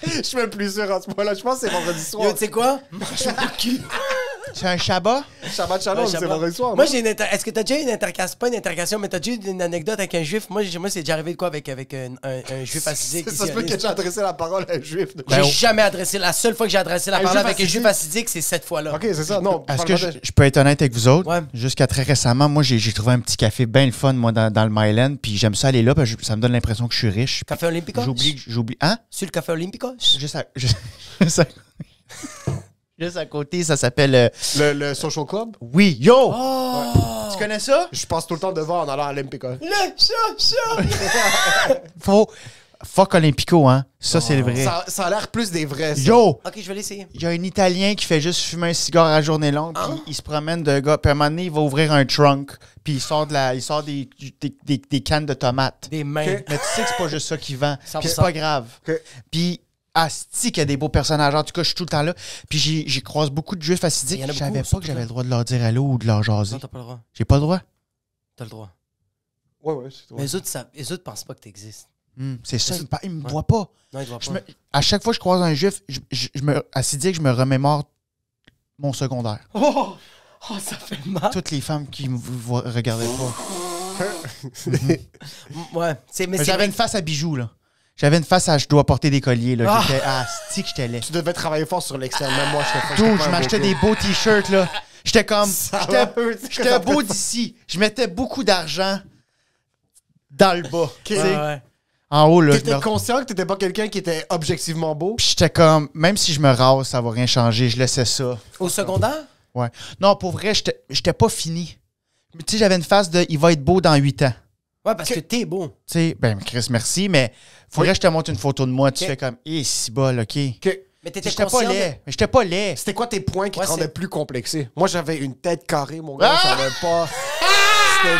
Je suis même plus sûr en ce moment-là. Je pense que c'est vendredi soir. Yo, tu sais quoi? Mange-moi le cul. C'est un Shabbat? Shabbat Shalom, Ouais, c'est Shabbat. vendredi soir. Moi, non? j'ai une Est-ce que t'as déjà eu une intercation? Pas une intercation, mais t'as déjà eu une anecdote avec un juif? Moi, c'est déjà arrivé de quoi avec un juif assidique? Ça se peut que j'ai adressé la parole à un juif. J'ai jamais adressé. La seule fois que j'ai adressé la Un parole juif avec un juif assidique? assidique, c'est cette fois-là. Ok, c'est ça. Non, Est-ce parle que pas je de- peux être honnête avec vous autres? Ouais. Jusqu'à très récemment, moi, j'ai trouvé un petit café bien le fun, moi, dans le Myland, puis j'aime ça aller là, parce que ça me donne l'impression que je suis riche. puis Café Olympico? J'oublie... Hein? Sur le Café Olympico? Juste à... Juste à côté, ça s'appelle... Le Social Club? Oui, yo! Oh! Tu connais ça? Je passe tout le temps devant en allant à l'Olympica. Le chat! Faut... Fuck Olympico, hein? Ça, c'est le vrai. Ça a l'air plus des vrais. ça. Yo! Ok, je vais l'essayer. Il y a un Italien qui fait juste fumer un cigare à journée longue, puis il se promène de gars, puis à un moment donné, il va ouvrir un trunk, puis il sort des cannes de tomates. Des mains. Ok. Mais tu sais que c'est pas juste ça qu'il vend, 100%. puis c'est pas grave. Ok. Puis asti qu'il y a des beaux personnages. En tout cas, je suis tout le temps là. Puis j'ai croisé beaucoup de juifs assidiques. Il y en a Je savais beaucoup, pas que j'avais le droit de leur dire allô ou de leur jaser. Non, t'as pas le droit. J'ai pas le droit. T'as le droit. Ouais, c'est toi. Mais les autres pensent pas que t'existes. C'est ça. Il me Ouais. voit pas. Non, ils doivent Je pas. me- à chaque fois que je croise un juif, assidique, je me remémore mon secondaire. Oh! Oh, ça fait mal. Toutes les femmes qui me regardaient pas. Ouais. Mais c'est J'avais vrai une face à bijoux, là. J'avais une face à je dois porter des colliers, là. Ah. J'étais que j'étais laid. Tu devais travailler fort sur l'externe. Même moi, je Dude, je m'achetais des beaux t-shirts, là. J'étais comme. J'étais beau d'ici. Je mettais beaucoup d'argent dans le bas. Tu sais. ouais. En haut, là. je T'étais me- conscient que t'étais pas quelqu'un qui était objectivement beau? Puis j'étais comme, même si je me rase, ça va rien changer. Je laissais ça. Au secondaire? Ouais. Non, pour vrai, j'étais pas fini. Tu sais, j'avais une face de il va être beau dans 8 ans. Ouais, parce que t'es beau. Tu sais, ben, Chris, merci, mais faudrait que je te montre une photo de moi. Tu Ok. fais comme, si bol, OK. Mais t'étais J'étais pas conscient. laid. Mais j'étais pas laid. C'était quoi tes points qui Ouais, te rendaient c'est- plus complexé? Moi, j'avais une tête carrée, mon gars. Ça avait pas...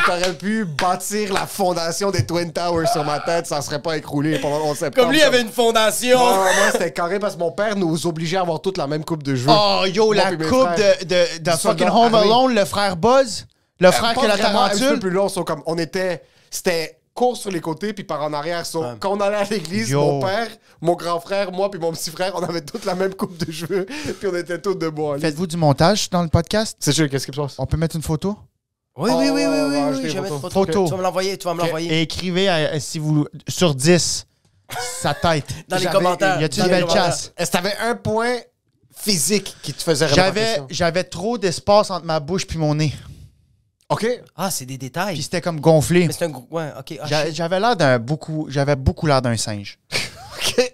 T'aurais pu bâtir la fondation des Twin Towers sur ma tête, ça serait pas écroulé pendant le 11 septembre. Comme lui, il avait une fondation. Moi, c'était carré parce que mon père nous obligeait à avoir toute la même coupe de cheveux. Oh, yo, Moi la puis mes coupe frères. de Du fucking soldat Home armé. Alone, le frère Buzz, le frère Pas qui a la vraiment, un petit peu tarentule. plus long, comme on était... C'était court sur les côtés puis par en arrière. Ouais. Quand on allait à l'église, Yo. mon père, mon grand frère, moi puis mon petit frère, on avait toute la même coupe de cheveux puis on était tous debout. en ligne. Faites-vous du montage dans le podcast? C'est sûr, qu'est-ce qui se passe? On peut mettre une photo? Oui, Oh, oui, on oui, oui, va oui, ajouter oui, les je vais mettre photos. photo. Photo. Tu vas me l'envoyer, tu vas me l'envoyer. Et écrivez si vous sur 10 sa tête. Dans les J'avais- commentaires. Y a-tu Dans une les belle commentaires. chasse? Est-ce que t'avais un point physique qui te faisait remarquer ça? J'avais trop d'espace entre ma bouche puis mon nez. OK. Ah, c'est des détails. Puis c'était comme gonflé. Mais c'est un gros. Ouais, ok. Ah, shit. J'avais beaucoup l'air d'un singe. OK.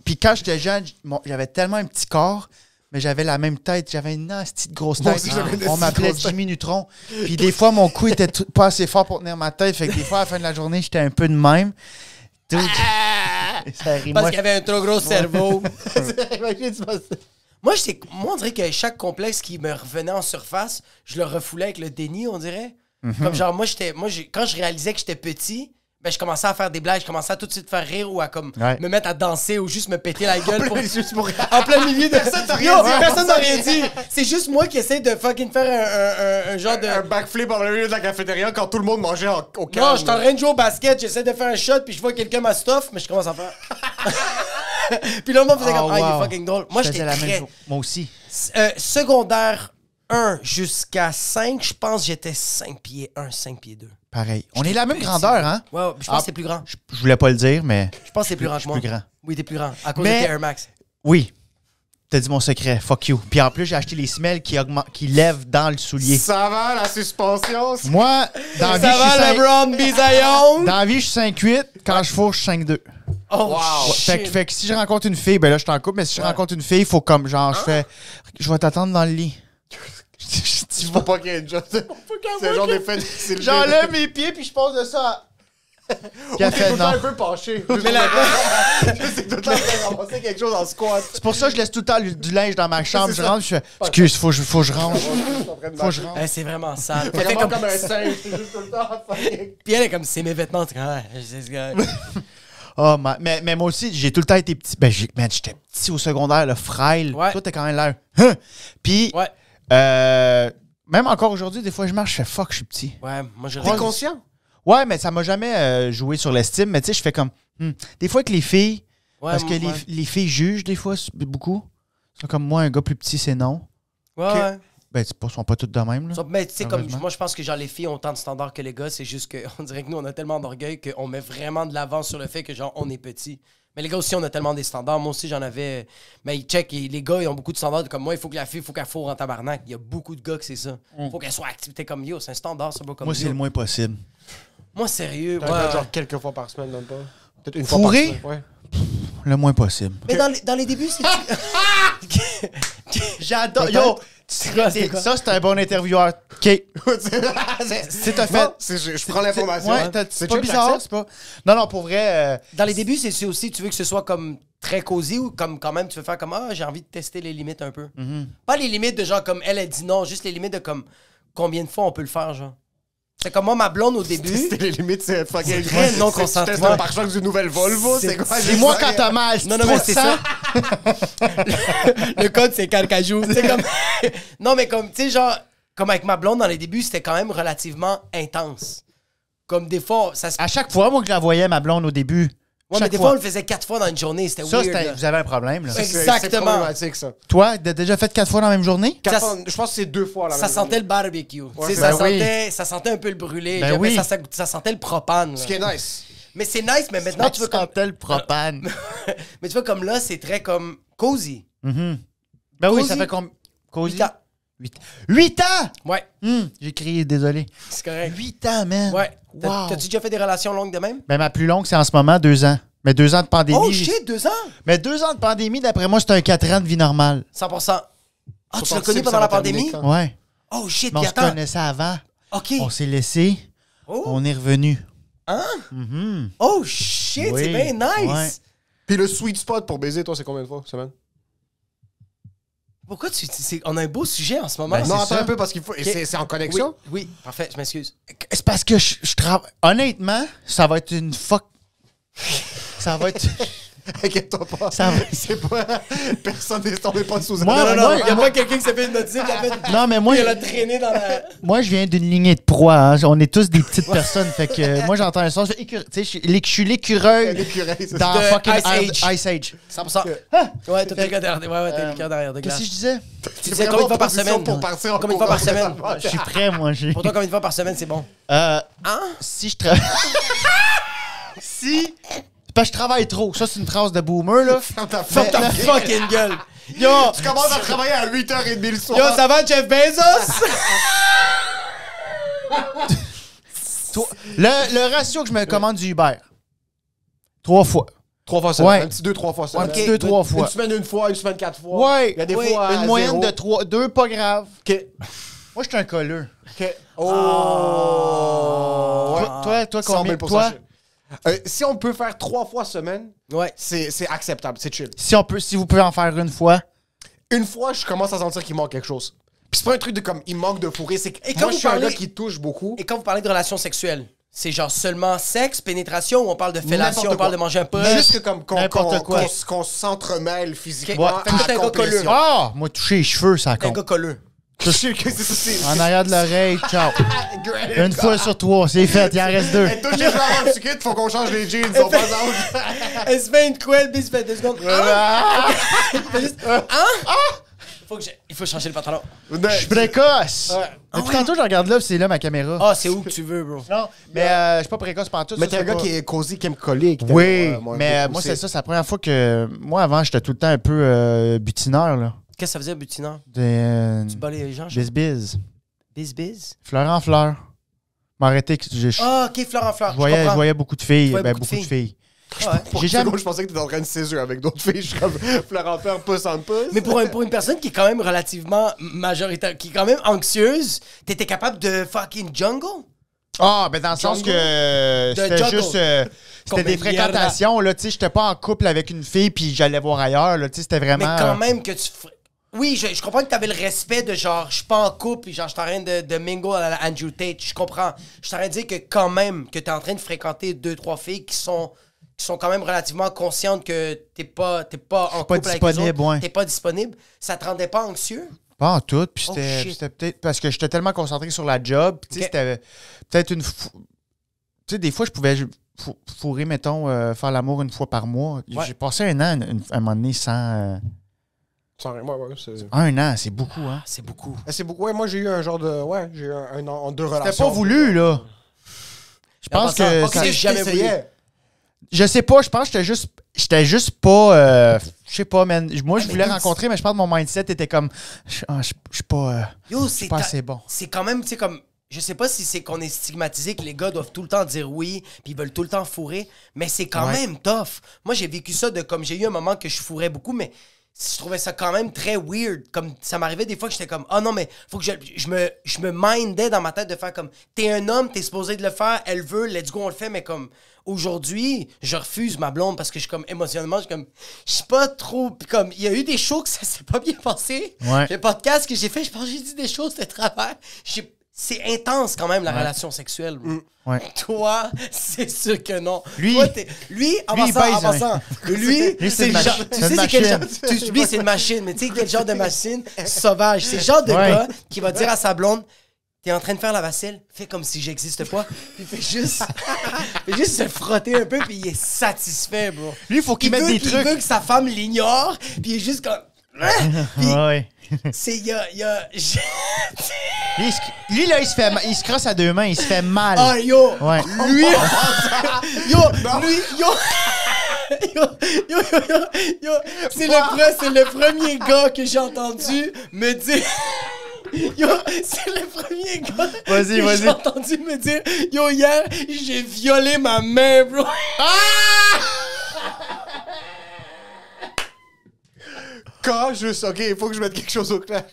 Puis quand j'étais jeune, j'avais tellement un petit corps, mais j'avais la même tête. J'avais une petite grosse Moi tête. aussi, j'avais une On petite m'appelait grosse tête. Jimmy Neutron. Puis des fois, mon cou était pas assez fort pour tenir ma tête. Fait que des fois, à la fin de la journée, j'étais un peu de même. Dude, ça rit. Parce Moi, qu'il avait un trop gros cerveau. Imagine, tu penses- Moi, on dirait que chaque complexe qui me revenait en surface, je le refoulais avec le déni, on dirait. Comme genre, quand je réalisais que j'étais petit, ben, je commençais à faire des blagues, je commençais à tout de suite faire rire ou à comme Ouais. me mettre à danser ou juste me péter la gueule. Juste pour... En plein milieu de... Personne t'a rien dit. Personne n'a rien dit. C'est juste moi qui essaie de fucking faire un genre de... Un backflip en milieu de la cafétéria quand tout le monde mangeait au calme. Non, je suis en train de jouer au basket, j'essaie de faire un shot, puis je vois quelqu'un m'a stuff, mais je commence à faire... Puis là, le monde faisait comme, Oh, ah, il wow. est fucking drôle. Moi, je faisais j'étais la même très... chose. Moi aussi. Secondaire 1 jusqu'à 5, je pense que j'étais 5 pieds 1, 5 pieds 2. Pareil. On est la même petit. grandeur, hein? Ouais, je pense que c'est plus grand. Je voulais pas le dire, mais Je pense que c'est plus grand que je moi. suis plus grand. Oui, t'es plus grand. À cause Mais- de tes Air Max. oui. T'as dit mon secret. Fuck you. Puis en plus, j'ai acheté les semelles qui lèvent dans le soulier. Ça va, la suspension? Moi, dans la vie, Ça je suis va, cinq- LeBron Bisayon? dans la vie, je suis 5'8". Quand je fourche, je suis 5'2". Oh, Ouais, shit. fait que si je rencontre une fille, ben là, je suis en couple, mais si je rencontre une fille, il faut comme, genre, je vais t'attendre dans le lit. Il faut pas qu'il y ait une job. C'est le genre d'effet de... c'est le- J'enlève mes pieds, puis je pose de ça. Puis elle T'es fait tout le temps non. un peu penché. Mais la- Je sais tout le temps en train de ramasser quelque chose en squat. C'est pour ça que je laisse tout le temps du linge dans ma chambre. C'est Je ça. rentre, je fais, excuse, faut que je rentre. Faut que je rentre. Eh, c'est vraiment sale. Elle fait Vraiment comme... comme un singe, c'est juste tout le temps en fucking... Puis elle est comme, c'est mes vêtements. T'es comme, ouais, c'est ce gars. Oh, mais moi aussi, j'ai tout le temps été petit. Ben, j'étais petit au secondaire, le frêle. Ouais. Toi, t'as quand même l'air. Hein? Puis, Ouais. même encore aujourd'hui, des fois, je marche, je fais fuck, je suis petit. Ouais, moi, je T'es conscient? Ouais, mais ça m'a jamais joué sur l'estime. Mais tu sais, je fais comme. Des fois, que les filles. Ouais, parce que ouais. les filles jugent, des fois, beaucoup. C'est comme moi, un gars plus petit, c'est non. Ouais, ouais. Ben, ils sont pas toutes de même. Là. Mais tu sais, comme Heureusement. moi, je pense que genre les filles ont autant de standards que les gars. C'est juste qu'on dirait que nous, on a tellement d'orgueil qu'on met vraiment de l'avant sur le fait que genre on est petit. Mais les gars aussi, on a tellement des standards. Moi aussi, j'en avais. Mais check, les gars, ils ont beaucoup de standards. Comme moi, il faut que la fille, il faut qu'elle fourre en tabarnak. Il y a beaucoup de gars que c'est ça. Faut qu'elle soit active. T'es comme yo, c'est un standard, ça, bro. Comme Moi, yo. c'est le moins possible. Moi, sérieux. T'as Ouais. genre quelques fois par semaine, même pas. Peut-être une Fourré? fois par semaine. Le moins possible. Mais dans les débuts, c'est. J'adore. Peut-être. Yo, C'est quoi? ça, c'est un bon intervieweur. OK. Ouais. C'est t'as fait. Non, je prends l'information. Ouais, hein. c'est pas chill, bizarre, j'accepte. c'est pas. Non, non, pour vrai. Dans les débuts, c'est aussi, tu veux que ce soit comme très cosy ou comme quand même, tu veux faire comme, ah, j'ai envie de tester les limites un peu. Pas les limites de genre comme elle dit non, juste les limites de comme combien de fois on peut le faire, genre. C'est comme moi, ma blonde au début. C'était les limites, c'est fucking... C'est très non C'est consentement. un pare-choc d'une nouvelle Volvo, c'est quoi? C'est moi quand t'as mal. Non, non, mais c'est ça. Le code, c'est carcajou. C'est comme. Non, mais comme, tu sais, genre, comme avec ma blonde dans les débuts, c'était quand même relativement intense. Comme des fois, ça se. À chaque fois, moi, que je la voyais, ma blonde, au début, Ouais, mais des fois, on le faisait 4 fois dans une journée. C'était Ça, weird. là. vous avez un problème, là. Exactement. C'est problématique, ça. Toi, t'as déjà fait 4 fois dans la même journée? Quatre Ça- fois, je pense que c'est 2 fois, là. Ça sentait le barbecue. Tu sais, Ben ça sentait un peu le brûlé. Ben oui. Ça sentait le propane. là. Ce qui est nice. Mais c'est nice, mais maintenant, tu veux comme... le propane. Mais tu vois, comme là, c'est très comme cozy. Ben oui, Cozy. ça fait combien? Cozy? 8 ans. 8 ans! Ouais, J'ai crié, désolé. c'est correct. 8 ans, man! Ouais. Wow. T'as-tu déjà fait des relations longues de même? Ben, ma plus longue, c'est en ce moment 2 ans. Mais 2 ans de pandémie. Oh shit, 2 ans? Mais 2 ans de pandémie, d'après moi, c'est un 4 ans de vie normale. 100%. Ah, tu l'as 66, connu ça pendant va la terminer pandémie? quand? Ouais. Oh shit, Mais on puis se attends. connaissait avant. OK. On s'est laissé. Oh. On est revenu. Hein? Mhm. Oh shit, Oui. c'est bien nice. Ouais. Puis le sweet spot pour baiser, toi, c'est combien de fois, semaine? Pourquoi on a un beau sujet en ce moment? Ben, Non, c'est attends ça. un peu parce qu'il faut. C'est en oui, connexion? oui, parfait, je m'excuse. C'est parce que je travaille. Honnêtement, ça va être une fuck. Ça va être. Inquiète-toi pas. Ça va- C'est pas. Personne n'est tombé pas sous Moi, Non, non, moi, il y a pas quelqu'un qui s'est fait hypnotiser, qui a fait... Non, mais moi, Il a traîné dans la... moi, je viens d'une lignée de proies. Hein. On est tous des petites personnes. Fait que moi, j'entends un son. Tu sais, je suis l'écureuil L'écureuil, c'est dans De fucking Ice Age. Ice Age. 100%. Ouais, t'as le gars derrière. Ouais, t'as le gars derrière de Qu'est-ce glace. que je disais? Tu disais combien de fois par semaine? Pour partir en Combien de fois par courant, semaine? ça va. Je suis prêt, moi. Pour toi, combien de fois par semaine, c'est bon? Si je travaille. Si. Parce que je travaille trop. Ça, c'est une phrase de boomer, là. Ferme ta Ferme ta fucking gueule. Yo! Tu commences à travailler à 8h30 le soir. Yo, ça va, Jeff Bezos? Le ratio que je me commande du Uber. 3 fois. 3 fois semaine. Ouais. Un petit 2-3 fois semaine. Un petit 2-3 fois. Une semaine, une fois, une semaine, 4 fois. Ouais. Il y a des Oui. fois. Une à moyenne zéro. de 3. 2, pas grave. Ok. Moi, je suis un colleux. Ok. Oh. Ouais. Toi 100 combien? 000%. Toi? Si on peut faire 3 fois semaine, Ouais. c'est acceptable, c'est chill. Si vous pouvez en faire une fois. Une fois, je commence à sentir qu'il manque quelque chose. Puis c'est pas un truc de comme il manque de fourrer, c'est que Et quand moi vous je suis un parlez- gars qui touche beaucoup. Et quand vous parlez de relations sexuelles, c'est genre seulement sexe, pénétration, ou on parle de fellation, N'importe on parle quoi. de manger un push? Juste que comme N'importe quoi. qu'on s'entremêle physiquement. Ouais. Fait que t'es un gars colleux. Ah! Moi, toucher les cheveux, ça Un compte. gars colleux. Je suis que c'est ça. En arrière de l'oreille, ciao. Une fois sur 3, c'est fait, il en reste 2. Touche les gens avant du kit, faut qu'on change les jeans, ils sont pas out. Elle se fait une couelle, puis il se fait 2 secondes. Il fait juste, Il faut changer le pantalon. Je suis précoce. Ouais. Depuis tantôt, je regarde là, puis c'est là ma caméra. Ah, c'est où que tu veux, bro. Non, mais je suis pas précoce partout. Mais t'es un gars qui est cosy, qui aime coller. qui t'aime, Oui, moi, un mais peu moi, pousser. c'est ça, c'est la première fois que. Moi, avant, j'étais tout le temps un peu butineur, là. Qu'est-ce que ça faisait, butinant? Tu Tu bats les gens? Biz. Biz? Fleur en fleur. M'arrêter que je Ah, ok, fleur en fleur. je voyais beaucoup de filles. Tu voyais Ben, beaucoup de beaucoup de filles. Ah ouais. Pour J'ai une jamais. seconde, je pensais que t'étais en train de saisir avec d'autres filles. Je suis comme fleur en fleur, pouce en pouce. Mais pour une personne qui est quand même relativement majoritaire, qui est quand même anxieuse, t'étais capable de fucking jungle? Ah, ben dans le sens Jungle? que c'était jungle. juste. C'était des Comme fréquentations, là. Tu sais, j'étais pas en couple avec une fille puis j'allais voir ailleurs, là. Tu sais, c'était vraiment. Mais quand même que tu... Oui, je comprends que t'avais le respect de genre, je suis pas en couple, puis genre, je suis en train de mingle à la Andrew Tate. Je comprends. Je suis en train de dire que quand même, que t'es en train de fréquenter 2-3 filles qui sont quand même relativement conscientes que t'es pas en couple avec eux disponible, autres. ouais. T'es pas disponible. Ça te rendait pas anxieux? Pas en tout. Puis Oh, c'était shit. c'était peut-être parce que j'étais tellement concentré sur la job. Puis tu sais, Ok. c'était peut-être une. Tu sais, des fois, je pouvais fourrer, mettons, faire l'amour une fois par mois. Ouais. J'ai passé un an, un moment donné, sans. Ouais, c'est... Un an, c'est beaucoup, hein. C'est beaucoup. C'est beaucoup. Ouais, moi, j'ai eu un genre de... Ouais, j'ai eu un an en 2 relations. C'était pas voulu, là. Je pense En que. passant, ça- c'est jamais voulu. Je sais pas, je pense que j'étais juste pas. Je sais pas, man. Moi, je mais voulais dude, rencontrer, mais je pense que mon mindset était comme. Je suis pas. Yo, Je suis pas assez bon. C'est quand même, tu sais, comme... Je sais pas si c'est qu'on est stigmatisé, que les gars doivent tout le temps dire oui, puis ils veulent tout le temps fourrer, mais c'est quand Ouais. même tough. Moi, j'ai vécu ça de comme... J'ai eu un moment que je fourrais beaucoup, mais je trouvais ça quand même très weird. Comme ça m'arrivait des fois que j'étais comme, ah non, mais faut que je me mindais dans ma tête de faire comme, t'es un homme, t'es supposé de le faire, elle veut, let's go, on le fait, mais comme... Aujourd'hui, je refuse ma blonde parce que je suis comme émotionnellement, je suis comme, je suis pas trop. Puis comme, il y a eu des shows que ça s'est pas bien passé. Ouais. Le podcast que j'ai fait, je pense que j'ai dit des choses de travers. C'est intense quand même la relation sexuelle. bro. Ouais. Toi, c'est sûr que non. Lui- Toi, en lui, il passant, pèse, lui, Lui, c'est le une genre. machine. Tu C'est sais, une c'est quel genre. machine. Lui, c'est une machine, mais tu sais, quel genre de machine sauvage. C'est le genre de Ouais. gars qui va dire à sa blonde, t'es en train de faire la vaisselle, fais comme si j'existe pas, puis fais juste se frotter un peu, puis il est satisfait, bro. Lui, il faut qu'il mette des Il trucs. veut que sa femme l'ignore, puis il est juste comme... Puis Ouais. c'est... Il y a... Lui, là, il se crosse à deux mains, il se fait mal. Ah, yo! Ouais. Lui... Yo, c'est le premier gars que j'ai entendu me dire... Yo, c'est le premier gars que j'ai entendu me dire... Yo, hier, j'ai violé ma main, bro. Quand juste, OK, il faut que je mette quelque chose au clair.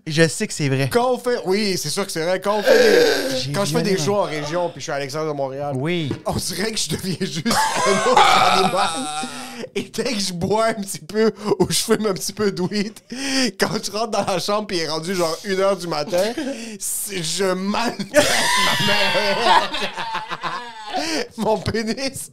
Je sais que c'est vrai. Quand on fait... Oui, c'est sûr que c'est vrai. Quand je fais des shows en région, puis je suis à l'extérieur de Montréal, Oui. on dirait que je deviens juste un autre animal. Et dès que je bois un petit peu ou je fume un petit peu de weed, quand je rentre dans la chambre puis il est rendu genre 1h du matin, je maltraite ma mère. Mon pénis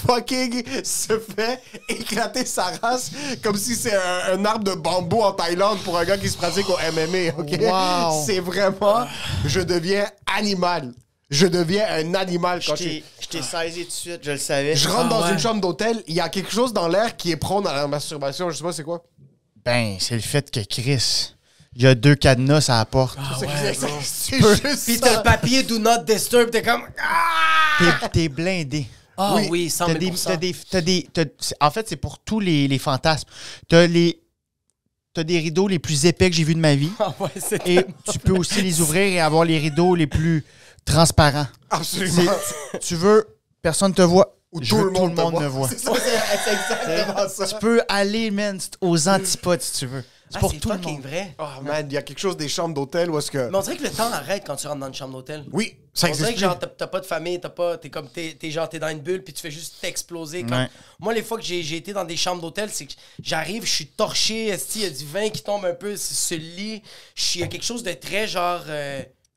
fucking se fait éclater sa race comme si c'est un arbre de bambou en Thaïlande pour un gars qui se pratique au MMA, OK? Wow. C'est vraiment... Je deviens animal. Je deviens un animal quand Je t'ai saisi tout de suite, je le savais. je rentre dans une chambre d'hôtel, il y a quelque chose dans l'air qui est prône à la masturbation. Je sais pas c'est quoi. Ben, c'est le fait que Chris, il y a 2 cadenas à la porte. C'est juste Pis t'as ça. le papier Do Not Disturb, t'es comme... T'es blindé. Ah oui, 100%. En fait, c'est pour tous les fantasmes. T'as des rideaux les plus épais que j'ai vus de ma vie. Ah ouais, c'est Et tu peux aussi les ouvrir et avoir les rideaux les plus transparents. Absolument. Tu veux, personne te voit. Ou Je tout veux le que monde te me voit. C'est ça, c'est exactement ça. Tu peux aller, man, aux antipodes si tu veux. C'est pour tout le fucking monde. vrai. Oh man, il y a quelque chose des chambres d'hôtel où est-ce que... Mais on dirait que le temps arrête quand tu rentres dans une chambre d'hôtel. Oui, ça On dirait existe que plus. genre t'as pas de famille, t'es dans une bulle puis tu fais juste t'exploser. Comme... Ouais. Moi, les fois que j'ai été dans des chambres d'hôtel, c'est que j'arrive, je suis torché, il y a du vin qui tombe un peu sur le lit. Il y a quelque chose de très genre...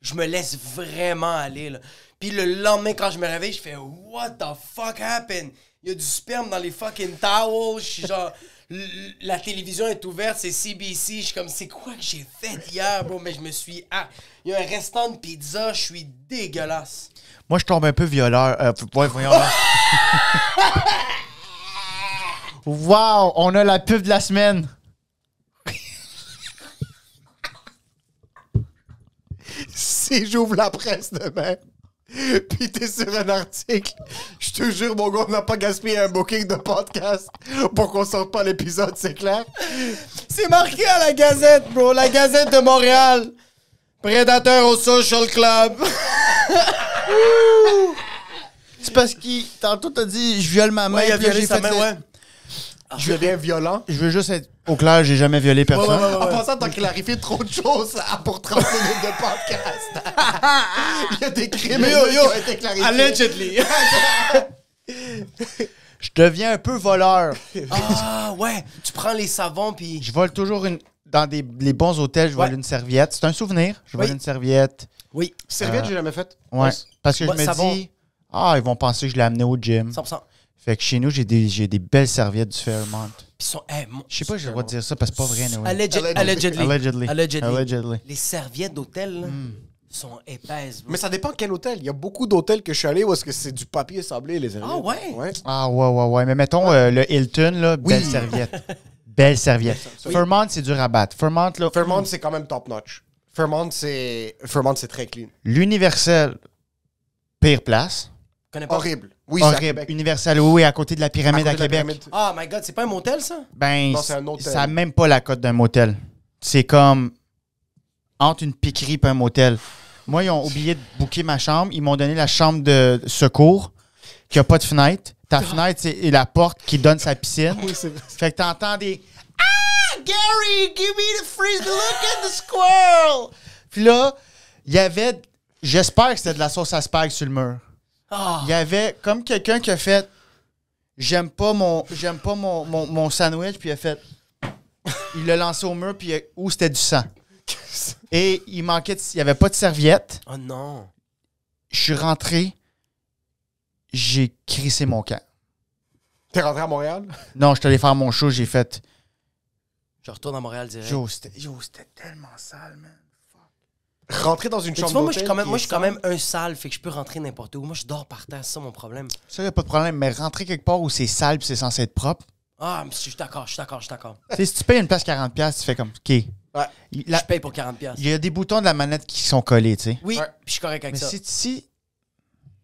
je me laisse vraiment aller, là. Puis le lendemain, quand je me réveille, je fais « What the fuck happened? » Il y a du sperme dans les fucking towels. Je suis genre... La télévision est ouverte, c'est CBC. Je suis comme, c'est quoi que j'ai fait hier, bro? Mais je me suis... il y a un restant de pizza, je suis dégueulasse. Moi, je tombe un peu violeur. Ouais, voyons là. Wow, on a la pub de la semaine. Si j'ouvre la presse demain, puis t'es sur un article, je te jure, mon gars, on n'a pas gaspillé un booking de podcast pour qu'on sorte pas l'épisode, c'est clair? C'est marqué à la Gazette, bro. La Gazette de Montréal. Prédateur au Social Club. C'est parce qu'il... Tantôt, t'as dit, je viole ma main. Ouais, il a puis là, violé sa main, ouais. Je deviens violent. Je veux juste être au clair, j'ai jamais violé personne. En passant, t'as clarifié trop de choses pour 30 minutes de podcast. Il y a des crimes qui ont été clarifiés. Allegedly. Je deviens un peu voleur. Ah, ouais. Tu prends les savons, puis... Je vole toujours dans les bons hôtels, je vole Ouais. une serviette. C'est un souvenir. Je vole Oui. une serviette. Oui, Serviette, j'ai jamais fait. Ouais. Parce que je me savon. dis, ils vont penser que je l'ai amené au gym. 100%. Fait que chez nous, j'ai des belles serviettes du Fairmont. Puis ils sont... Je sais pas, j'ai le droit de dire ça parce que c'est pas vrai, Noé. Allegedly. Allegedly. Les serviettes d'hôtel, là, sont épaisses, bro. Mais ça dépend quel hôtel. Il y a beaucoup d'hôtels que je suis allé où est-ce que c'est du papier sablé, les serviettes. Ah ouais? Ah ouais. Mais mettons le Hilton, là, belle serviette. Belle serviette. Oui. Fairmont, c'est dur à battre. Fairmont, là. Fairmont, c'est quand même top-notch. Fairmont, c'est très clean. L'Universel, pire place. Je connais pas. Horrible. Oui, c'est à Horrible. Québec. Universel, oui, à côté de la pyramide à côté de la Québec. pyramide. Ah, my God, c'est pas un motel, ça? Ben, Non, c'est un hôtel. ça n'a même pas la cote d'un motel. C'est comme entre une piquerie et un motel. Moi, ils ont oublié de booker ma chambre. Ils m'ont donné la chambre de secours qui n'a pas de fenêtre. Ta fenêtre, c'est la porte qui donne sa piscine. Oui, c'est vrai. Fait que t'entends des « Ah, Gary, give me the freeze, look at the squirrel! » Puis là, il y avait... J'espère que c'était de la sauce à spag sur le mur. Il y avait comme quelqu'un qui a fait « J'aime pas mon sandwich », puis il a fait... Il l'a lancé au mur, puis où c'était du sang. Et il manquait... Il n'y avait pas de serviette. Oh non. Je suis rentré, j'ai crissé mon camp. T'es rentré à Montréal? Non, je suis allé faire mon show, j'ai fait... Je retourne à Montréal direct. Yo, c'était tellement sale, man. Rentrer dans une Mais tu chambre vois, d'hôtel. moi, je suis quand même un sale, fait que je peux rentrer n'importe où. Moi, je dors par terre, c'est ça mon problème. Ça, y a pas de problème. Mais rentrer quelque part où c'est sale puis c'est censé être propre. Ah, mais je suis d'accord. Tu sais, si tu payes une place 40$, tu fais comme, OK. Ouais. Je paye pour 40$. Il y a des boutons de la manette qui sont collés, tu sais. Oui, Ouais. puis je suis correct avec Mais ça. si tu sais,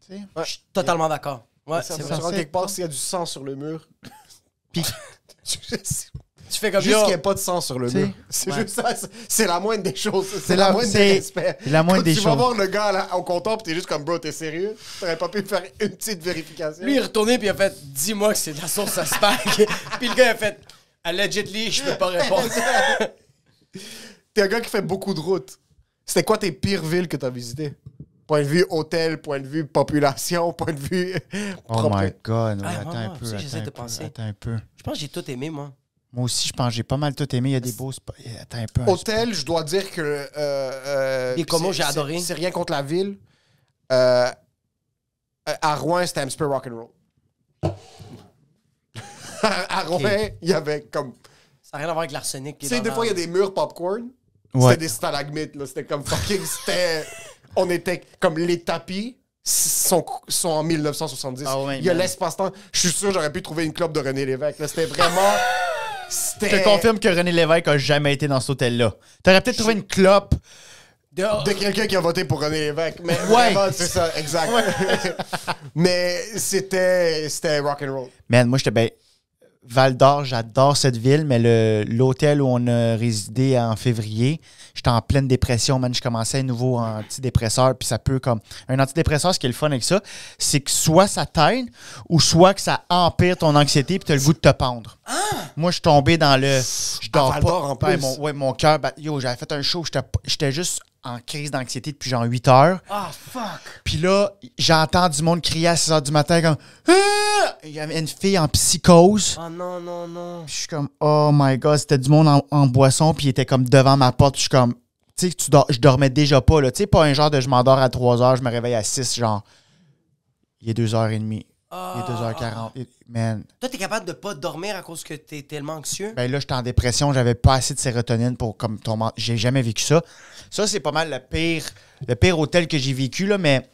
Je suis totalement d'accord. Ouais, Ça c'est me vrai. rend quelque part s'il y a du sang sur le mur. Puis- Juste Tu fais comme qu'il yo. n'y ait pas de sang sur le T'sais, mur. C'est ouais. juste ça. C'est la moindre des choses. C'est C'est la la- moindre c'est- des respects. c'est la moindre Quand des tu vas choses. voir le gars là, au comptoir pis t'es juste comme, bro, t'es sérieux? T'aurais pas pu faire une petite vérification? Lui, il est retourné, puis il a fait dis-moi que c'est de la sauce à spag. Puis le gars, il a fait allegedly, je peux pas répondre. T'es un gars qui fait beaucoup de routes. C'était quoi tes pires villes que t'as visitées? Point de vue hôtel, point de vue population, point de vue... Oh my God. Ah, attends moi, un moi peu. aussi, j'essaie Attends de un peu. penser. Attends un peu. Je pense que j'ai tout aimé, moi. Moi aussi, je pense que j'ai pas mal tout aimé. Il y a des beaux spots. Attends un peu. Hôtel, je dois dire que... Les Comos, j'ai adoré. C'est rien contre la ville. À Rouen, c'était un petit peu rock'n'roll. À Rouen, il y avait comme... Ça n'a rien à voir avec l'arsenic. Tu sais, des fois, il y a des murs popcorn. Ouais. C'était des stalagmites, là. C'était comme fucking... C'était... On était comme les tapis sont en 1970. Ah ouais, il y a man. l'espace-temps. Je suis sûr j'aurais pu trouver une clope de René Lévesque. Là. C'était vraiment... Je te confirme que René Lévesque a jamais été dans cet hôtel-là. T'aurais peut-être trouvé une clope. De quelqu'un qui a voté pour René Lévesque. Mais vraiment, c'est ça, exact. Mais c'était rock'n'roll. Man, moi, j'étais ben. Val d'Or, j'adore cette ville, mais l'hôtel où on a résidé en février, j'étais en pleine dépression, man. Je commençais un nouveau antidépresseur, puis ça peut comme. Un antidépresseur, ce qui est le fun avec ça, c'est que soit ça t'aide ou soit que ça empire ton anxiété, puis t'as le goût de te pendre. Moi, je suis tombé dans le. Je dors Val pas. d'Or, en plus. Mon cœur. Yo, j'avais fait un show, j'étais juste en crise d'anxiété depuis genre 8 heures. Ah, fuck. Puis là, j'entends du monde crier à 6 h du matin comme ah! Il y avait une fille en psychose. Oh non, non, non. Puis je suis comme oh my God, c'était du monde en boisson, puis il était comme devant ma porte. Puis je suis comme tu sais, je dormais déjà pas là, tu sais, pas un genre de je m'endors à 3 h, je me réveille à 6, genre il est 2h30. Il est 2h40. Man. Toi, t'es capable de pas dormir à cause que t'es tellement anxieux? Ben là, j'étais en dépression, j'avais pas assez de sérotonine pour comme ton j'ai jamais vécu ça. Ça, c'est pas mal le pire hôtel que j'ai vécu, là, mais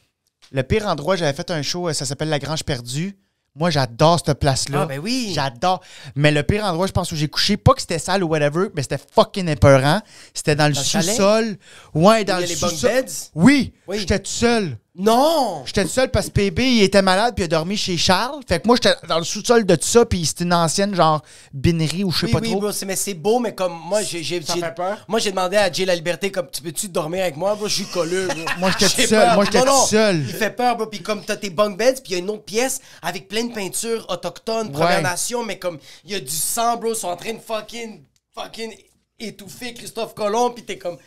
le pire endroit, j'avais fait un show, ça s'appelle La Grange Perdue. Moi, j'adore cette place-là. Ah, ben oui. J'adore. Mais le pire endroit, je pense, où j'ai couché, pas que c'était sale ou whatever, mais c'était fucking épeurant. C'était dans le chalet? sous-sol. Ouais, dans Il y le a les bunk sous-sol. beds? Oui, Oui. j'étais tout seul. Non! J'étais tout seul parce que PB, il était malade puis il a dormi chez Charles. Fait que moi, j'étais dans le sous-sol de tout ça puis c'était une ancienne, genre, binerie ou je sais Oui, pas oui, trop. bro, mais c'est beau, mais comme moi, j'ai fait peur? Moi, j'ai demandé à Jay La Liberté, comme, tu peux-tu dormir avec moi? Bro, je suis colleux, bro. Moi, j'étais J'ai tout seul. peur. Moi, j'étais Non, tout seul. Il fait peur, bro. Puis comme t'as tes bunk beds, puis il y a une autre pièce avec plein de peintures autochtones, Première Ouais. Nation, mais comme il y a du sang, bro, ils sont en train de fucking étouffer Christophe Colomb, puis t'es comme...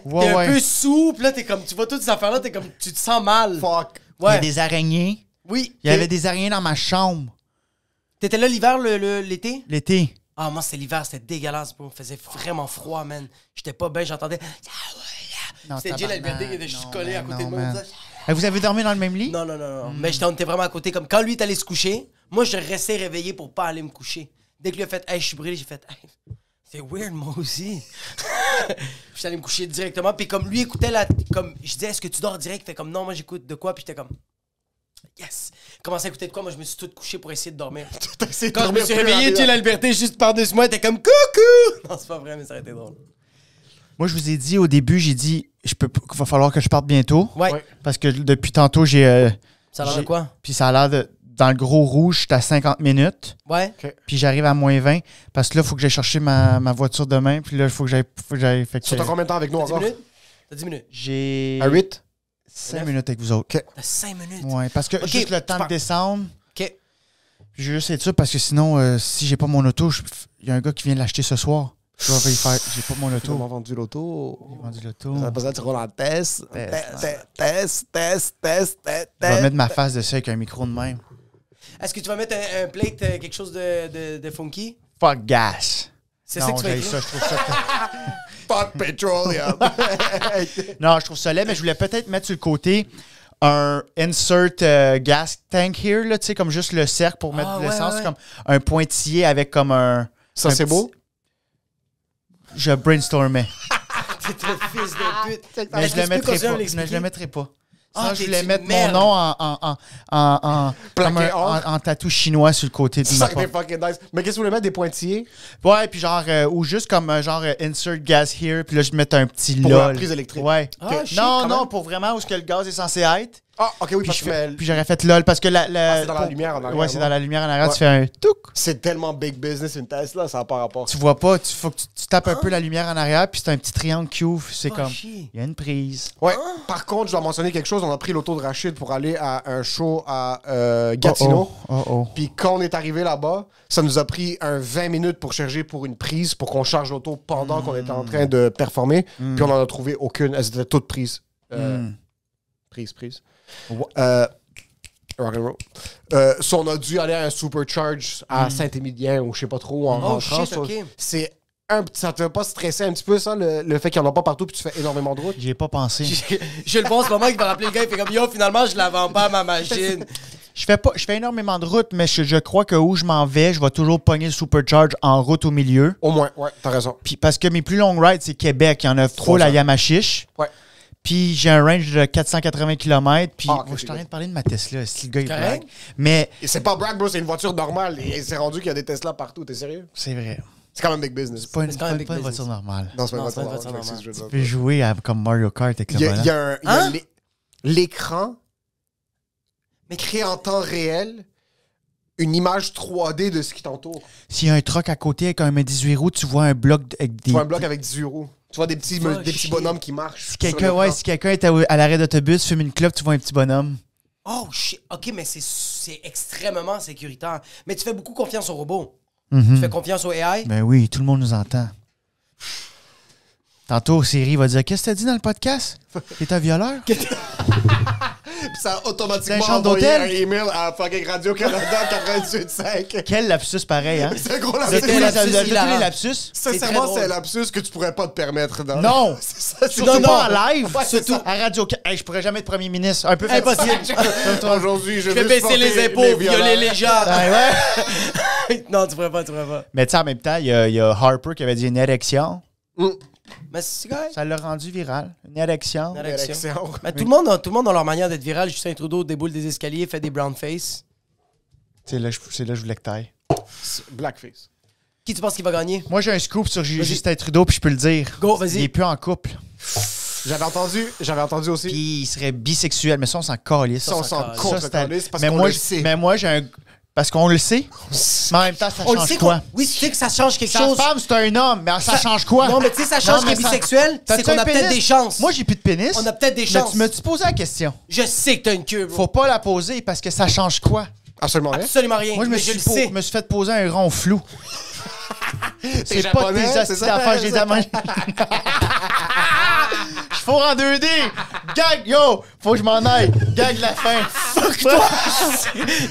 Ouais, t'es un ouais. peu sous, puis là, t'es comme... Tu vois toutes ces affaires-là, t'es comme... Tu te sens mal. Fuck. Il y a Ouais. des araignées. Oui. Il y avait des araignées dans ma chambre T'étais là l'hiver, l'été? l'été. Ah, moi, c'était l'hiver, c'était dégueulasse, bro. Il faisait vraiment froid, man. J'étais pas bien, j'entendais... Non, C'était Jay La Liberté qui était tabarnak, juste non, collé à man, côté de non, moi. man. comme ça. Vous avez dormi dans le même lit? Non, non, non, non. Mais on était vraiment à côté. Comme quand lui est allé se coucher, moi, je restais réveillé pour pas aller me coucher. Dès que lui a fait, hey, je suis brûlé, j'ai fait, hey, c'est weird, moi aussi. Je suis allé me coucher directement. Puis comme lui écoutait comme je disais, est-ce que tu dors direct? Il fait comme, non, moi, j'écoute de quoi? Puis j'étais comme, yes. Il commençait à écouter de quoi? Moi, je me suis tout couché pour essayer de dormir. Quand je me suis réveillé, Jay La Liberté juste par-dessus moi, il était comme, coucou! Non, c'est pas vrai, mais ça aurait été drôle. Moi, je vous ai dit au début, j'ai dit, qu'il va falloir que je parte bientôt. Ouais. Ouais. Parce que depuis tantôt, j'ai. Ça a l'air de quoi? Puis ça a l'air de. Dans le gros rouge, j'étais à 50 minutes. Ouais. Puis j'arrive à moins 20. Parce que là, il faut que j'aille chercher ma voiture demain. Puis là, il faut que j'aille. Fait Tu que t'as combien de temps avec nous 10 encore? minutes? T'as 10 minutes. j'ai. À 8? 5 minutes avec vous autres. T'as 5 minutes. Ouais, parce que Ok, juste le temps tu de pars. descendre. OK. Je veux juste être sûr parce que sinon, si j'ai pas mon auto, il y a un gars qui vient l'acheter ce soir. Je vais y faire. J'ai pas mon Tu m'as auto. vendu l'auto. J'ai vendu l'auto. Ça a besoin de rouler en test. Test. Je vais mettre ma face dessus avec un micro de même. Est-ce que tu vas mettre un plate, quelque chose de funky? Fuck gas. C'est ça Non, que tu vas j'ai écrire? ça, je trouve ça. Fuck petroleum. Non, je trouve ça laid, mais je voulais peut-être mettre sur le côté un insert gas tank here, là, tu sais, comme juste le cercle pour mettre de ouais, l'essence, ouais. comme un pointillé avec comme un. Ça, un c'est petit- beau? Je brainstormais. C'est un fils de pute. Mais je le mettrai pas. Mais je le mettrai pas. Sinon, je voulais mettre mon nom en tatou chinois sur le côté de ma C'est fucking nice. Mais qu'est-ce que vous voulez mettre, des pointillés? Ouais, puis genre, ou juste comme genre insert gas here, puis là, je mets un petit Pour lol. la prise électrique. Ouais. Ah, shit, non, quand non, même. pour vraiment où est-ce que le gaz est censé être. Ah, ok, oui, parce que Puis j'aurais fait lol parce que c'est dans la lumière en arrière. Ouais, c'est non? dans la lumière en arrière, Ouais. tu fais un touc. C'est tellement big business une Tesla, ça n'a pas rapport. Tu vois pas, faut que tu tapes un peu la lumière en arrière, puis c'est un petit triangle qui ouvre. C'est comme, chier. il y a une prise. Ouais. Par contre, je dois mentionner quelque chose. On a pris l'auto de Rachid pour aller à un show à Gatineau. Oh. Puis quand on est arrivé là-bas, ça nous a pris 20 minutes pour chercher pour une prise, pour qu'on charge l'auto pendant qu'on était en train de performer. Puis on en a trouvé aucune. Elles étaient toutes prises. Prise. Rock and roll. So on a dû aller à un supercharge à Saint-Émilien ou je sais pas trop en Oh, rentrant. shit, So, ok. c'est ça te fait pas stresser un petit peu ça, le fait qu'il y en a pas partout puis tu fais énormément de route? J'y ai pas pensé. Je le vois en ce moment qui va rappeler le gars, il fait comme yo, finalement, je la vends pas à ma machine. Je fais énormément de route, mais je crois que où je m'en vais, je vais toujours pogner le supercharge en route au milieu. Au moins, ouais, t'as raison. Puis parce que mes plus longues rides, c'est Québec. Il y en a trop 300. la Yamachiche. Ouais. Puis j'ai un range de 480 km. Puis Ah, ok, moi, je c'est suis en train good. de parler de ma Tesla. Si le gars il Correct. blague. Mais Et c'est pas brag, bro, c'est une voiture normale. Et c'est rendu qu'il y a des Tesla partout, t'es sérieux? c'est vrai. C'est quand même big business. C'est pas une, C'est quand même pas big une business. voiture normale. Non, c'est pas Non, une c'est pas une voiture voiture normale. normale. Tu peux jouer comme Mario Kart avec le Il y a, volant. il y a un- il y a Hein? l'écran mais créé en temps réel une image 3D de ce qui t'entoure. S'il y a un truck à côté avec un 18 roues, tu vois un bloc avec des... Tu vois un bloc avec 18 roues. Tu vois des petits shit. bonhommes qui marchent. Si quelqu'un est à l'arrêt d'autobus, fume une clope, tu vois un petit bonhomme. Oh shit, ok, mais c'est extrêmement sécuritaire. Mais tu fais beaucoup confiance aux robots. Mhm. Tu fais confiance au AI. Ben oui, tout le monde nous entend. Tantôt, Siri va dire « Qu'est-ce que t'as dit dans le podcast? T'es un violeur? » Ça a C'est automatiquement un chambre envoyé un d'hôtel? email à fucking Radio-Canada 98.5. Quel lapsus pareil, hein? C'est un gros De lapsus. tous les lapsus de tous les hilarant. lapsus? Sincèrement, très c'est un drôle. lapsus que tu pourrais pas te permettre. Dans... Non! C'est ça, c'est Surtout non, pas non. en live! Ouais, c'est surtout ça. à Radio... Hey, je pourrais jamais être premier ministre. Un peu Impossible. Aujourd'hui, Je vais baisser les impôts, violer les gens. Ah, ouais. Non, tu pourrais pas. Mais tu sais, en même temps, il y a Harper qui avait dit une érection. Mais c'est correct. Ça l'a rendu viral. Une érection. Une érection. Érection. Mais tout le monde a leur manière d'être viral. Justin Trudeau déboule des escaliers, fait des brown face. C'est là, je voulais que t'ailles. Blackface. Qui tu penses qui va gagner? Moi, j'ai un scoop sur Justin Trudeau, puis je peux le dire. Go, vas-y. Il est plus en couple. J'avais entendu aussi. Puis il serait bisexuel, mais ça, on s'en calisse. Ça, on s'en calisse. contre Ça, c'est- parce mais qu'on moi, le sait. Mais moi, j'ai un... Parce qu'on le sait. Mais en même temps, ça On le change sait quoi? Oui, tu sais que ça change quelque Sa chose. femme, c'est un homme, mais ça change quoi? Non, mais tu sais, ça change Non, mais qu'il est ça- bisexuel. T'as-tu C'est qu'on un a peut-être pénis? des chances. Moi, j'ai plus de pénis. On a peut-être des Mais chances. tu m'as-tu posé la question? Je sais que t'as une queue, bro. Faut pas la poser parce que ça change quoi? Absolument rien. Absolument rien. Moi, je me Mais suis, le sais. me suis fait poser un rond flou. C'est pas japonais, tes c'est hosties ça? d'affaires, je les amène. Je fourre en 2D. Gag, yo, faut que je m'en aille. Gag la fin.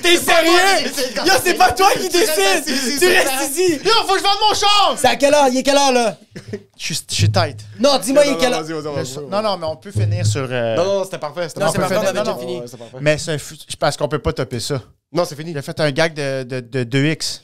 T'es sérieux? Yo, c'est pas toi qui décides. Tu restes ici. Yo, faut que je vende mon char. C'est à quelle heure? Il est quelle heure, là? Je suis tête. Non, dis-moi, il est quelle heure? Non, non, mais on peut finir sur... Non, c'était parfait. Non, c'est on peut parfait, on finir- avait non, déjà non, fini. C'est parfait. Mais c'est parce qu'on peut pas topper ça. Non, c'est fini. Il a fait un gag de 2X.